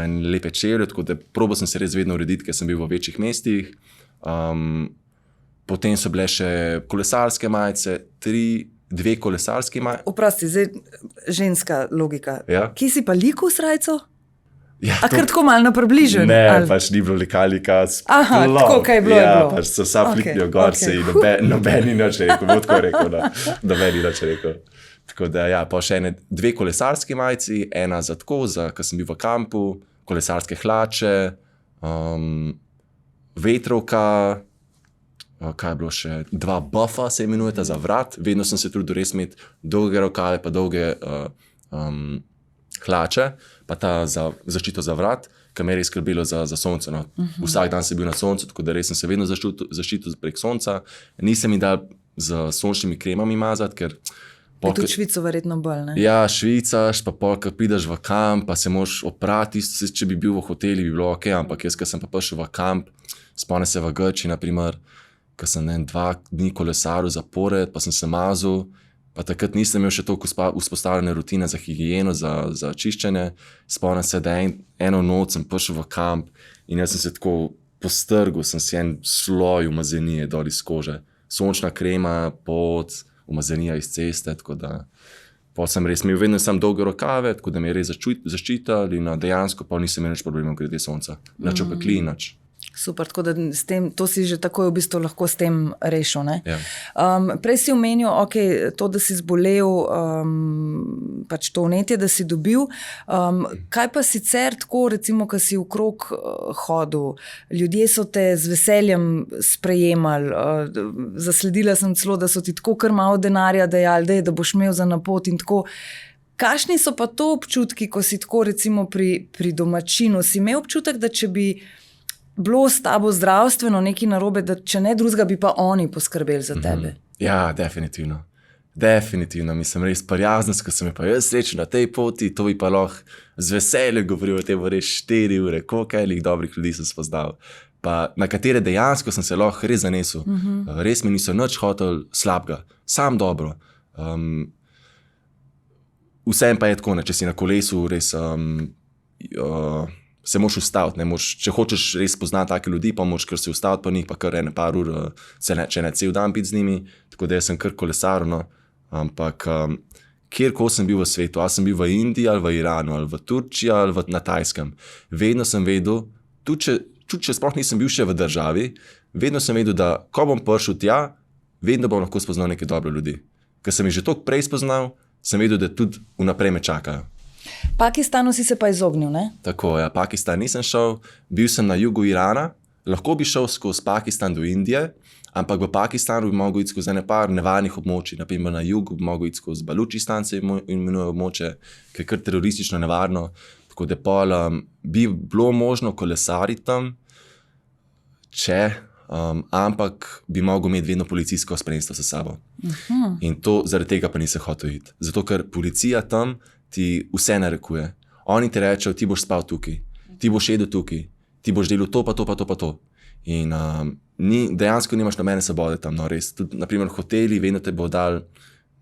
in lepe čevlje, tako da probal sem se res vedno urediti, ker sem bil v večjih mestih. Potem so bile še kolesarske majice, 2 kolesarske majice. Oprosti, zdaj ženska logika. Ja. Kje si pa liko v srajco? Ja, a kar tako malo na približen? Ne, ali? pač ni bilo likalika. Aha, tako kaj je bilo. Ja, pač so vsa fliknijo gor se in noben ni nič rekel, bo tako rekel, noben ni nič rekel. Tako da ja, pa še 2 kolesarske majici, ena za tako, ko sem bil v kampu, kolesarske hlače, vetrovka, kaj je bilo še, 2 buffa se imenujeta za vrat, vedno sem se trudil res imeti dolge rokave, pa dolge hlače, pa ta za zaščito za vrat, ki me je res skrbelo za sonce. No. Vsak dan sem bil na soncu, tako da res sem se vedno zaščitil prek sonca. Nisem mi dal z sončnimi kremami mazati, ker... Tudi Švico verjetno bolj, ne? Ja, švicaš, pa pol, ko prideš v kamp, pa se moraš oprati, če bi bil v hoteli, bi bilo ok, ampak jaz, ko sem pa prišel v kamp, spomnim se v Grčiji, naprimer, ko sem 2 dni kolesaril zapored, pa sem se mazal, pa takrat nisem imel še toliko vzpostavljene rutine za higieno, za čiščenje. Spomnim se, da eno noč sem prišel v kamp in jaz sem se tako postrgal, sem si en sloj umazanije dol iz kože. Sončna krema, pot, umazanija iz ceste, tako da pol sem res imel vedno sam dolge rokave, tako da me je res zaščital in dejansko pol nisem imel nič problemov glede sonca. Nič opekli, nič. Super, tako da s tem, to si že takoj v bistvu lahko s tem rešil, ne? Ja. Prej si omenil, ok, to, da si zbolel, pač to vnetje, da si dobil. Kaj pa sicer tako, recimo, ko si okrog hodil, ljudje so te z veseljem sprejemali, zasledila sem celo, da so ti tako kar malo denarja dajali, da boš imel za na pot in tako. Kakšni so pa to občutki, ko si tako recimo pri domačinu? Si imel občutek, da če bi bilo s tabo zdravstveno nekaj narobe, da če ne drugega, bi pa oni poskrbeli za tebe? Ja, definitivno. Definitivno, mislim, res prijaznost, ko sem je pa jaz srečen na tej poti, to bi pa lahko z veseljem govoril o tem res 4 ure, koliko dobrih ljudi sem spoznal. pa na katere dejansko sem se lahko res zanesel. Res mi niso nič hotel slabega, sam dobro. Vsem pa je tako, če si na kolesu, res se moraš ustaviti. Če hočeš res poznati take ljudi, pa moraš kar se ustaviti pa njih, pa kar ene par ur, če ne cel dan biti z njimi. Tako da sem kar kolesar, no. Ampak kjerkoli sem bil v svetu, ali sem bil v Indiji, ali v Iranu, ali v Turčiji, ali na Tajskem, vedno sem vedel, tudi če sploh nisem bil še v državi, vedno sem vedel, da ko bom prišel tja, vedno bom lahko spoznal neke dobre ljudi. Ker sem jih že toliko prej spoznal, sem vedel, da tudi vnaprej me čakajo. Pakistanu si se pa izognil, ne? Tako, ja, Pakistan nisem šel, bil sem na jugu Irana, lahko bi šel skozi Pakistan do Indije, ampak v Pakistanu bi mogel iti skozi ene par nevarnih območij, naprimer na jugu bi mogel iti skozi Balučistan, se imenuje območje, ki je kar teroristično nevarno, tako da bi bilo možno kolesariti tam, ampak bi mogel imeti vedno policijsko spremstvo s sabo. In to zaradi tega pa nisem hotel iti. Zato, ker policija tam ti vse narekuje. Oni ti rečejo, ti boš spal tukaj, ti boš jedel tukaj, ti boš delal to, pa to, pa to, pa to. In dejansko nimaš nobene svobode tam, no res. Tudi, naprimer, hoteli, vedno te bo dal,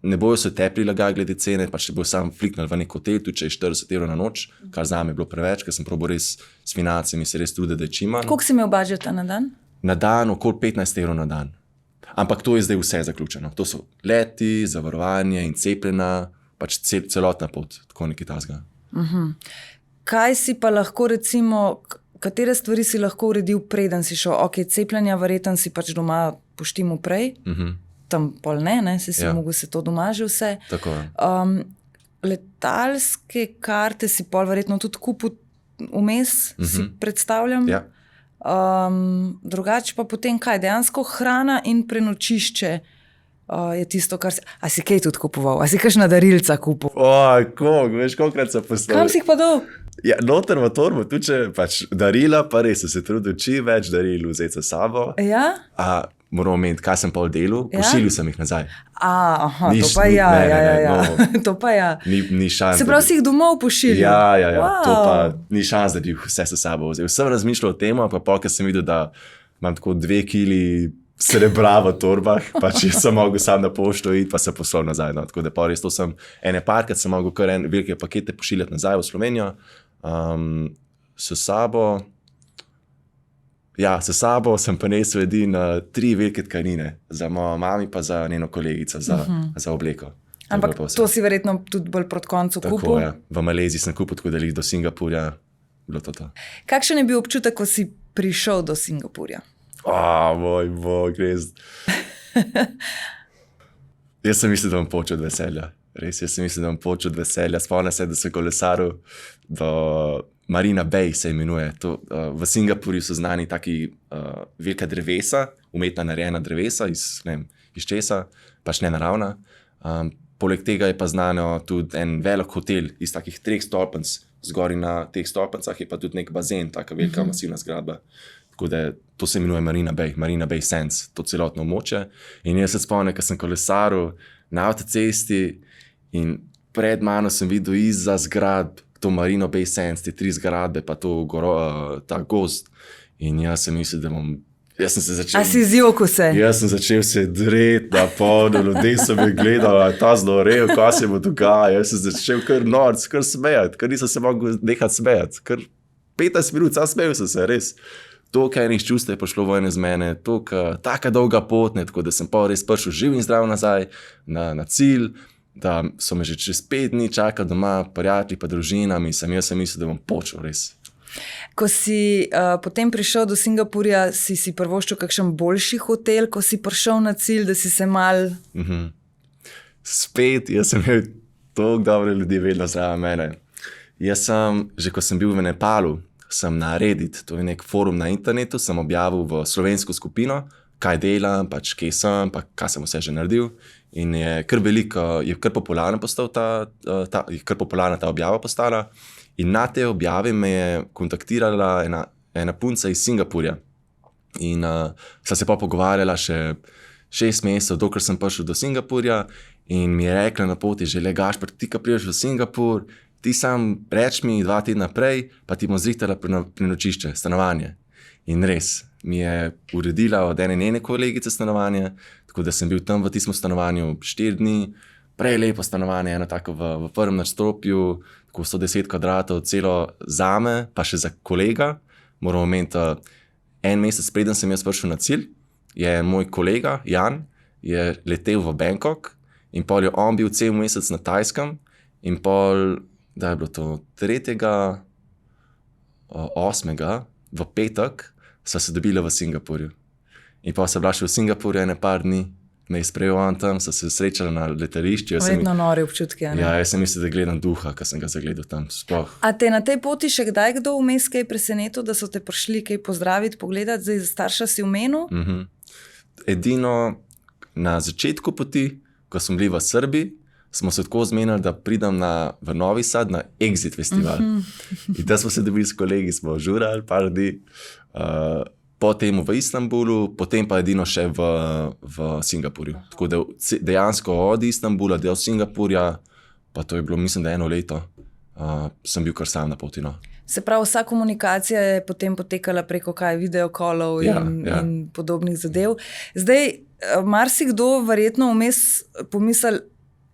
ne bojo se te prilagajali glede cene, pač te bojo sam fliknili v nek hotel, tudi če je 40 € na noč, kar zame je bilo preveč, ker sem probal res s financami se res trudil, da je čim manj. Koliko si imel budžeta na dan? Na dan okoli 15 € na dan. Ampak to je zdaj vse zaključeno. To so leti, zavarovanje in cepljena, pač celotna pot, tako nekaj tasga. Kaj si pa lahko recimo, katere stvari si lahko uredil preden si šel? Ok, cepljenja verjetno si pač doma poštimo prej, tam pol ne, si mogel se to doma že vse. Tako. Letalske karte si pol verjetno tudi kupil vmes, si predstavljam. Ja. Drugače pa potem kaj, dejansko hrana in prenočišče je tisto, kar si... A si kaj tudi kupoval? A si kakšna darilca kupil? Veš, kolikrat sem postavil. Kam si jih pa dal? Ja, noter v torbo, tudi če pač darila, pa res se trudil čim več daril vzeti s sabo. Ja? Moram omeniti, kaj sem pa v delu, pošiljal sem jih nazaj. To pa ja. To pa ja. Ni šans. Se pravi, si jih domov pošiljal? Ja. Wow. To pa ni šans, da bi jih vse s sabo vzel. Sem razmišljal o tem, pa ker sem videl, da imam tako 2 kili srebra v torbah, pa če sem mogel sam na pošto iti, pa se poslal nazaj. No. Tako da pa res to sem ene parkrat sem mogel kar velike pakete pošiljati nazaj v Slovenijo. S sabo... Ja, s sabo sem pa nesel 3 velike tkanine, za mojo mami pa za njeno kolegico, za obleko. Ampak to si verjetno tudi bolj proti koncu kupil? Tako, ja. V Maleziji sem kupil, tako da do Singapurja bilo to. Kakšen je bil občutek, ko si prišel do Singapurja? Moj bog, res. Jaz sem mislil, da bom počel od veselja. Res, jaz sem mislil, da bom počel od veselja. Spomnim se, da sem kolesaril do Marina Bay, se imenuje. V Singapurju so znani taki velika drevesa, umetna narejena drevesa iz česa, pač ne naravna. Poleg tega je pa znano tudi en velik hotel iz takih 3 stolpenc. Zgori na teh stolpencah je pa tudi nek bazen, taka velika masivna zgradba. Tako da to se imenuje Marina Bay Sands, to celotno območje. In jaz se spomnim, ko sem kolesaril na avtocesti in pred mano sem videl izza zgradb to Marina Bay Sands, te 3 zgradbe, pa ta gozd. In jaz sem mislil, da bom... A si zjokal se? Jaz sem začel se dreti na podu, ljudje so me gledali, ta znorel, kaj se bo dogajalo. Jaz sem začel kar norc, kar smejati, kar nisem se mogel nehati smejati. Kar 15 minut, sam smejal sem se, res. Toliko enih čustev je prišlo vojne z mene, taka dolga pot, tako da sem pa res prišel živ in zdrav nazaj na cilj, da so me že čez 5 dni čakali doma, prijatelji pa družinami, jaz sem mislil, da bom počel res. Ko si potem prišel do Singapurja, si prvoščil kakšen boljši hotel, ko si prišel na cilj, da si se mal... Spet, jaz sem imel toliko dobre ljudi vedno zraven mene. Jaz sem, že ko sem bil v Nepalu, sem na Reddit, to je nek forum na internetu, sem objavil v slovensko skupino, kaj delam, pač kje sem, pa kaj sem vse že naredil. In je kar popularna ta objava postala. In na te objave me je kontaktirala ena punca iz Singapurja. In sva se pa pogovarjala še 6 mesecev, dokler sem prišel do Singapurja. In mi je rekla na poti, že Gašper, ti ka priješ v Singapur, ti sam reč mi 2 tedna prej, pa ti bom zrihtala prenočišče, stanovanje. In res, mi je uredila od ene njene kolegice stanovanje, tako da sem bil tam v tistem stanovanju 4 dni, prej lepo stanovanje, eno tako v prvem nadstropju, tako 110 kvadratov, celo zame, pa še za kolega. Moramo imeti en mesec preden sem jaz prišel na cilj, je moj kolega Jan je letel v Bangkok in pol je on bil cel mesec na Tajskem in pol, da je bilo to 3. 8. v petek, sva se dobila v Singapurju. In pa se bila še v Singapurju ene par dni, me je sprejel on tam, sva se srečala na letališču. Vedno nori občutki, ne? Ja, jaz sem mislil, da gledam duha, ko sem ga zagledal tam, sploh. A te na tej poti še kdaj kdo vmes kaj presenetil, da so te prišli kaj pozdraviti, pogledati, zdaj za starša si omenil? Edino na začetku poti, ko smo bili v Srbiji, smo se tako zmenili, da pridem v Novi Sad na Exit festival. In da smo se dobili s kolegi, smo žurali par dni, potem v Istanbulu, potem pa edino še v Singapurju. Tako da dejansko od Istanbula do Singapurja, pa to je bilo, mislim, da 1 leto, sem bil kar sam na poti. No. Se pravi, vsa komunikacija je potem potekala preko videokolov in podobnih zadev. Zdaj, marsikdo verjetno vmes pomisli,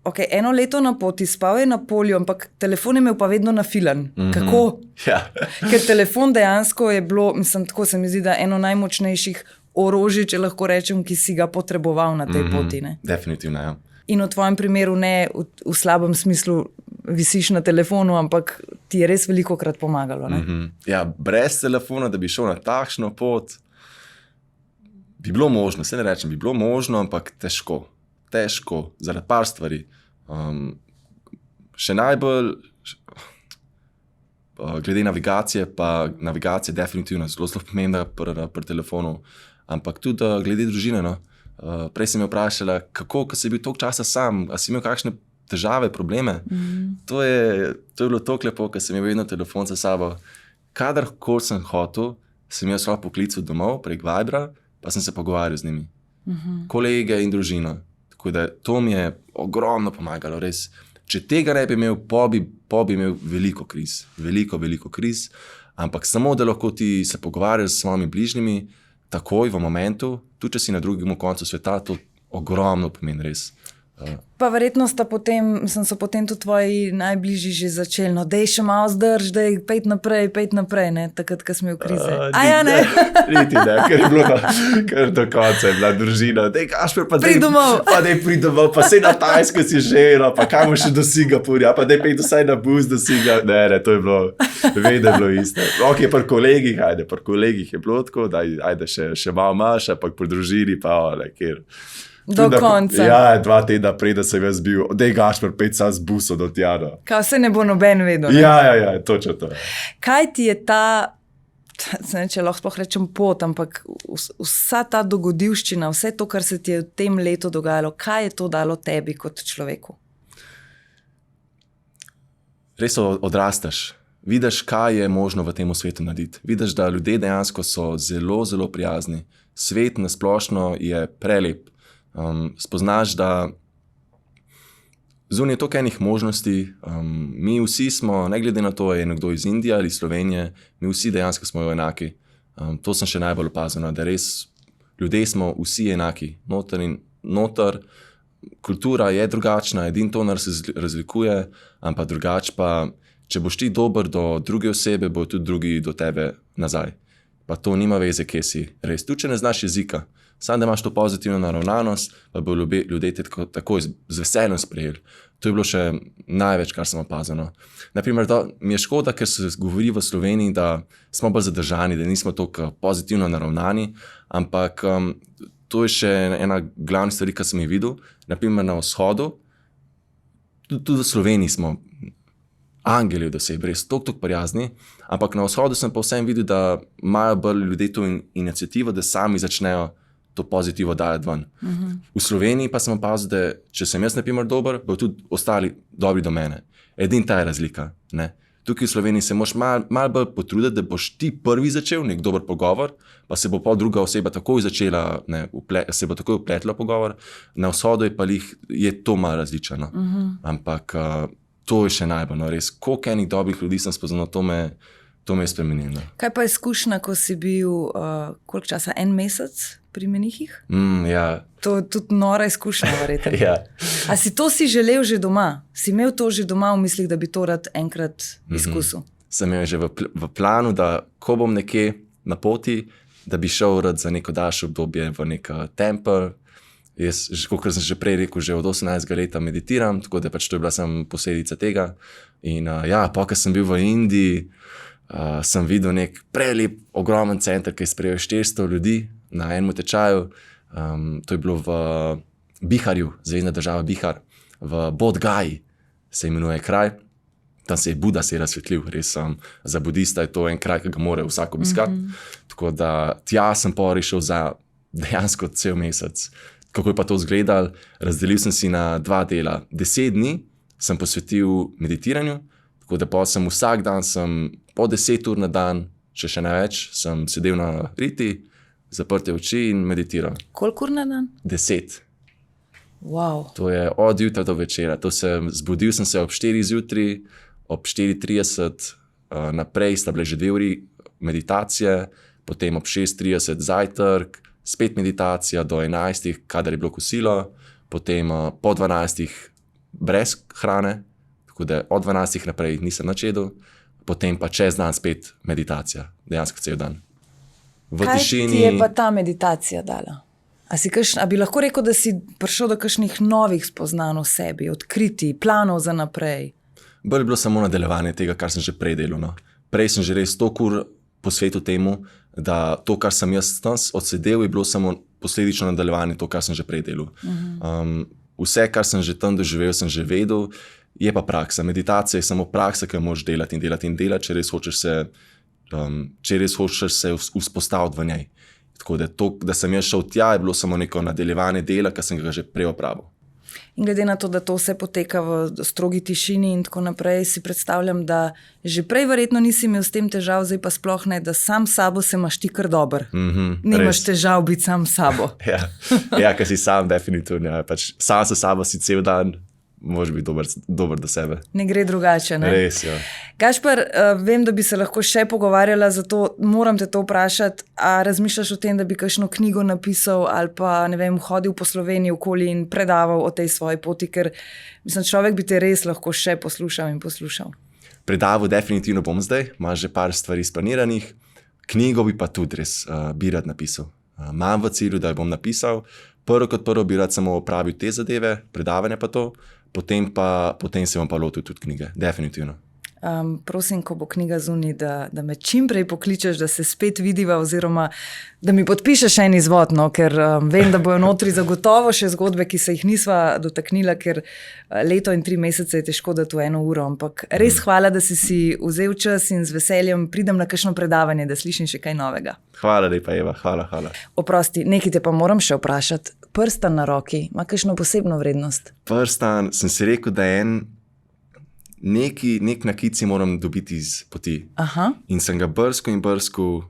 ok, 1 leto na poti, spal je na polju, ampak telefon je imel pa vedno nafilan. Kako? Ja. Ker telefon dejansko je bilo, mislim, tako se mi zdi, da eno najmočnejših orožij, če lahko rečem, ki si ga potreboval na tej poti. Ne? Definitivno, ja. In v tvojem primeru ne v slabem smislu visiš na telefonu, ampak ti je res velikokrat pomagalo. Ne? Ja, brez telefona, da bi šel na takšno pot, bi bilo možno, se ne rečem, bi bilo možno, ampak težko, zaradi par stvari. Še najbolj, glede navigacije, pa navigacija definitivno zelo pomembna pri telefonu, ampak tudi glede družine. No. Prej si me vprašala, kako si bil toliko časa sam, a si imel kakšne težave, probleme. To je bilo toliko lepo, ker sem imel vedno telefon za sabo. Kadarkoli sem hotel, sem jaz lahko poklical domov prek Vibra, pa sem se pogovarjal z njimi. Kolege in družino. Tako da to mi je ogromno pomagalo, res. Če tega ne bi imel, pa bi imel veliko kriz. Veliko kriz. Ampak samo, da lahko ti se pogovarjaš s svojimi bližnjimi, takoj v momentu, tudi če si na drugem koncu sveta, to ogromno pomeni res. Pa verjetno so potem tudi tvoji najbližji že začeli, no dej še malo zdrž, dej pejt naprej, ne, takrat, ko smo v krize. Ne? Niti ne, ker je bilo kar do konca, je bila družina, dej Gašper, pa dej domov, pa sej na Tajsko si želo, pa kajmo še do Singapurja, pa dej pejt vsaj na bus do Singapurja. Ne, to je bilo, vedno je bilo isto. Ok, pri kolegih je bilo tako, da ajde še malo maš, ampak pri družini pa kjer. Do konca. Ja, 2 tedna preden sem jaz bil, dej Gašper, pejt sam z busom do tjana. Kao se ne bo noben vedel. Ja, točno to. Kaj ti je ta, če lahko sploh rečem pot, ampak vsa ta dogodivščina, vse to, kar se ti je v tem letu dogajalo, kaj je to dalo tebi kot človeku? Res odrastaš. Vidiš, kaj je možno v tem svetu narediti. Vidiš, da ljudje dejansko so zelo, zelo prijazni. Svet na splošno je prelep. Spoznaš, da zunaj je toliko enih možnosti. Mi vsi smo, ne glede na to, je nekdo iz Indije ali Slovenije, mi vsi dejansko smo enaki. To sem še najbolj opazil, da res ljudje smo vsi enaki. Noter, kultura je drugačna, edino to nas razlikuje, ampak drugače pa, če boš ti dober do druge osebe, bo tudi drugi do tebe nazaj. Pa to nima veze, kje si. Res, tudi če ne znaš jezika. Samo da imaš to pozitivno naravnanost, pa bo ljudje te takoj z veseljem sprejeli. To je bilo še največ, kar sem opazil. Naprimer, mi je škoda, ker se govori v Sloveniji, da smo bolj zadržani, da nismo tako pozitivno naravnani, ampak to je še ena glavnih stvari, ki sem jih videl. Naprimer, na vzhodu, tudi v Sloveniji smo angeli od oseb, res toliko prijazni, ampak na vzhodu sem pa vsem videl, da imajo bolj ljudje to inicijativo, da sami začnejo to pozitivo dajati ven. V Sloveniji pa sem opazil, da če sem jaz, na primer, dober, bodo tudi ostali dobri do mene. Edina ta je razlika. Ne? Tukaj v Sloveniji se moraš malo bolj potruditi, da boš ti prvi začel nek dober pogovor, pa se bo pa druga oseba takoj začela, se bo takoj vpletla pogovor. Na vzhodu je to malo različno. Ampak to je še najbolj. Res, koliko enih dobrih ljudi sem spoznal, to me To me je spremenilo. Kaj pa izkušnja, ko si bil, koliko časa, 1 mesec pri menihih? Ja. To je tudi nora izkušnja, verjetno. Ja. A si to želel že doma? Si imel to že doma v mislih, da bi to rad enkrat izkusil? Sem imel že v planu, da ko bom nekje na poti, da bi šel rad za neko daljše obdobje v nek tempelj. Jaz, kot sem že prej rekel, že od 18 leta meditiram, tako da pač to je bila sem posledica tega. In ko sem bil v Indiji, sem videl nek prelep, ogromen center, ki je sprejel 400 ljudi na enem tečaju. To je bilo v Biharju, zvezna država Bihar, v Bodh Gaji se imenuje kraj. Tam se je Buda razsvetlil, res za budista je to en kraj, ki ga mora vsak obiskati. Tako da tja sem prišel za dejansko cel mesec. Kako je pa to izgledalo? Razdelil sem si na 2 dela. 10 dni sem posvetil meditiranju, tako da pa sem vsak dan po 10 ur na dan, še ne več, sem sedel na riti, zaprte oči in meditiral. Koliko ur na dan? 10. Wow. To je od jutra do večera. Zbudil sem se ob 4 zjutraj, ob 4:30 naprej sta bile že 2 uri meditacije, potem ob 6:30 zajtrk, spet meditacija do 11, kadar je bilo kosilo, potem po 12 brez hrane, tako da od 12 naprej nisem nič jedel, potem pa čez dan spet meditacija, dejansko cel dan. Kaj ti je pa ta meditacija dala? A bi lahko rekel, da si prišel do kakšnih novih spoznanj o sebi, odkritij, planov za naprej? Bolj je bilo samo nadaljevanje tega, kar sem že prej delal. No. Prej sem že res toliko ur posvetil temu, da to, kar sem jaz tam odsedel, je bilo samo posledično nadaljevanje to, kar sem že prej delal. Vse, kar sem že tam doživel, sem že vedel, je pa praksa. Meditacija je samo praksa, ki jo moraš delati in delati in delati, če res hočeš se vzpostaviti v njej. Tako da to, da sem jaz šel tja, je bilo samo neko nadaljevanje dela, ki sem ga že prej opravil. In glede na to, da to vse poteka v strogi tišini in tako naprej, si predstavljam, da že prej verjetno nisi imel s tem težav, zdaj pa sploh ne, da sam s sabo se imaš ti kar dober. Nimaš težav biti sam s sabo. Ja, ker si sam definitivno. Ja. Pač sam s sabo si cel dan, moraš biti dober do sebe. Ne gre drugače, ne? Res, ja. Gašper, vem, da bi se lahko še pogovarjala, zato moram te to vprašati. A razmišljaš o tem, da bi kakšno knjigo napisal ali pa, ne vem, hodil po Sloveniji okoli in predaval o tej svoji poti, ker mislim, človek bi te res lahko še poslušal in poslušal. Predaval definitivno bom zdaj, imaš že par stvari splaniranih. Knjigo bi pa tudi res bi rad napisal. Imam v cilju, da jo bom napisal. Prvo bi rad samo opravil te zadeve, predavanje pa to. Potem se bom pa lotil tudi knjige, definitivno. Prosim, ko bo knjiga zunaj, da me čim prej pokličeš, da se spet vidiva oziroma da mi podpišeš en izvod, no, ker vem, da bojo notri zagotovo še zgodbe, ki se jih nisva dotaknila, ker 1 leto in 3 mesece je težko dati v 1 uro, ampak res hvala, da si vzel čas in z veseljem pridem na kakšno predavanje, da slišim še kaj novega. Hvala lepa, Eva, hvala. Oprosti, nekaj te pa moram še vprašati. Prstan na roki, ima kakšno posebno vrednost? Prstan, sem si rekel, da je nek nakit si moram dobiti iz poti. Aha. In sem ga brskal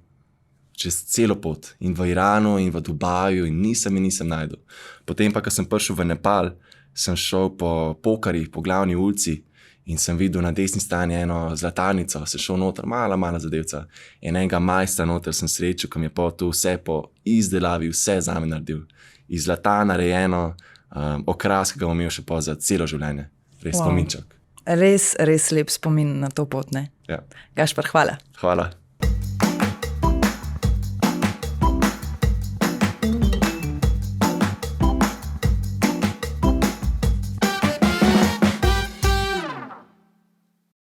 čez celo pot. In v Iranu, in v Dubaju, in nisem najdel. Potem pa, ko sem prišel v Nepal, sem šel po Pokhari, po glavni ulici in sem videl na desni strani eno zlatarnico, se šel noter, mala zadevca. In enega majstra noter sem srečal, ki mi je to vse po izdelavi, vse zame naredil. Iz zlata narejeno, okras, ki ga bom imel še za celo življenje. Res spominček. Res lep spomin na to pot, ne? Ja. Gašper, hvala. Hvala.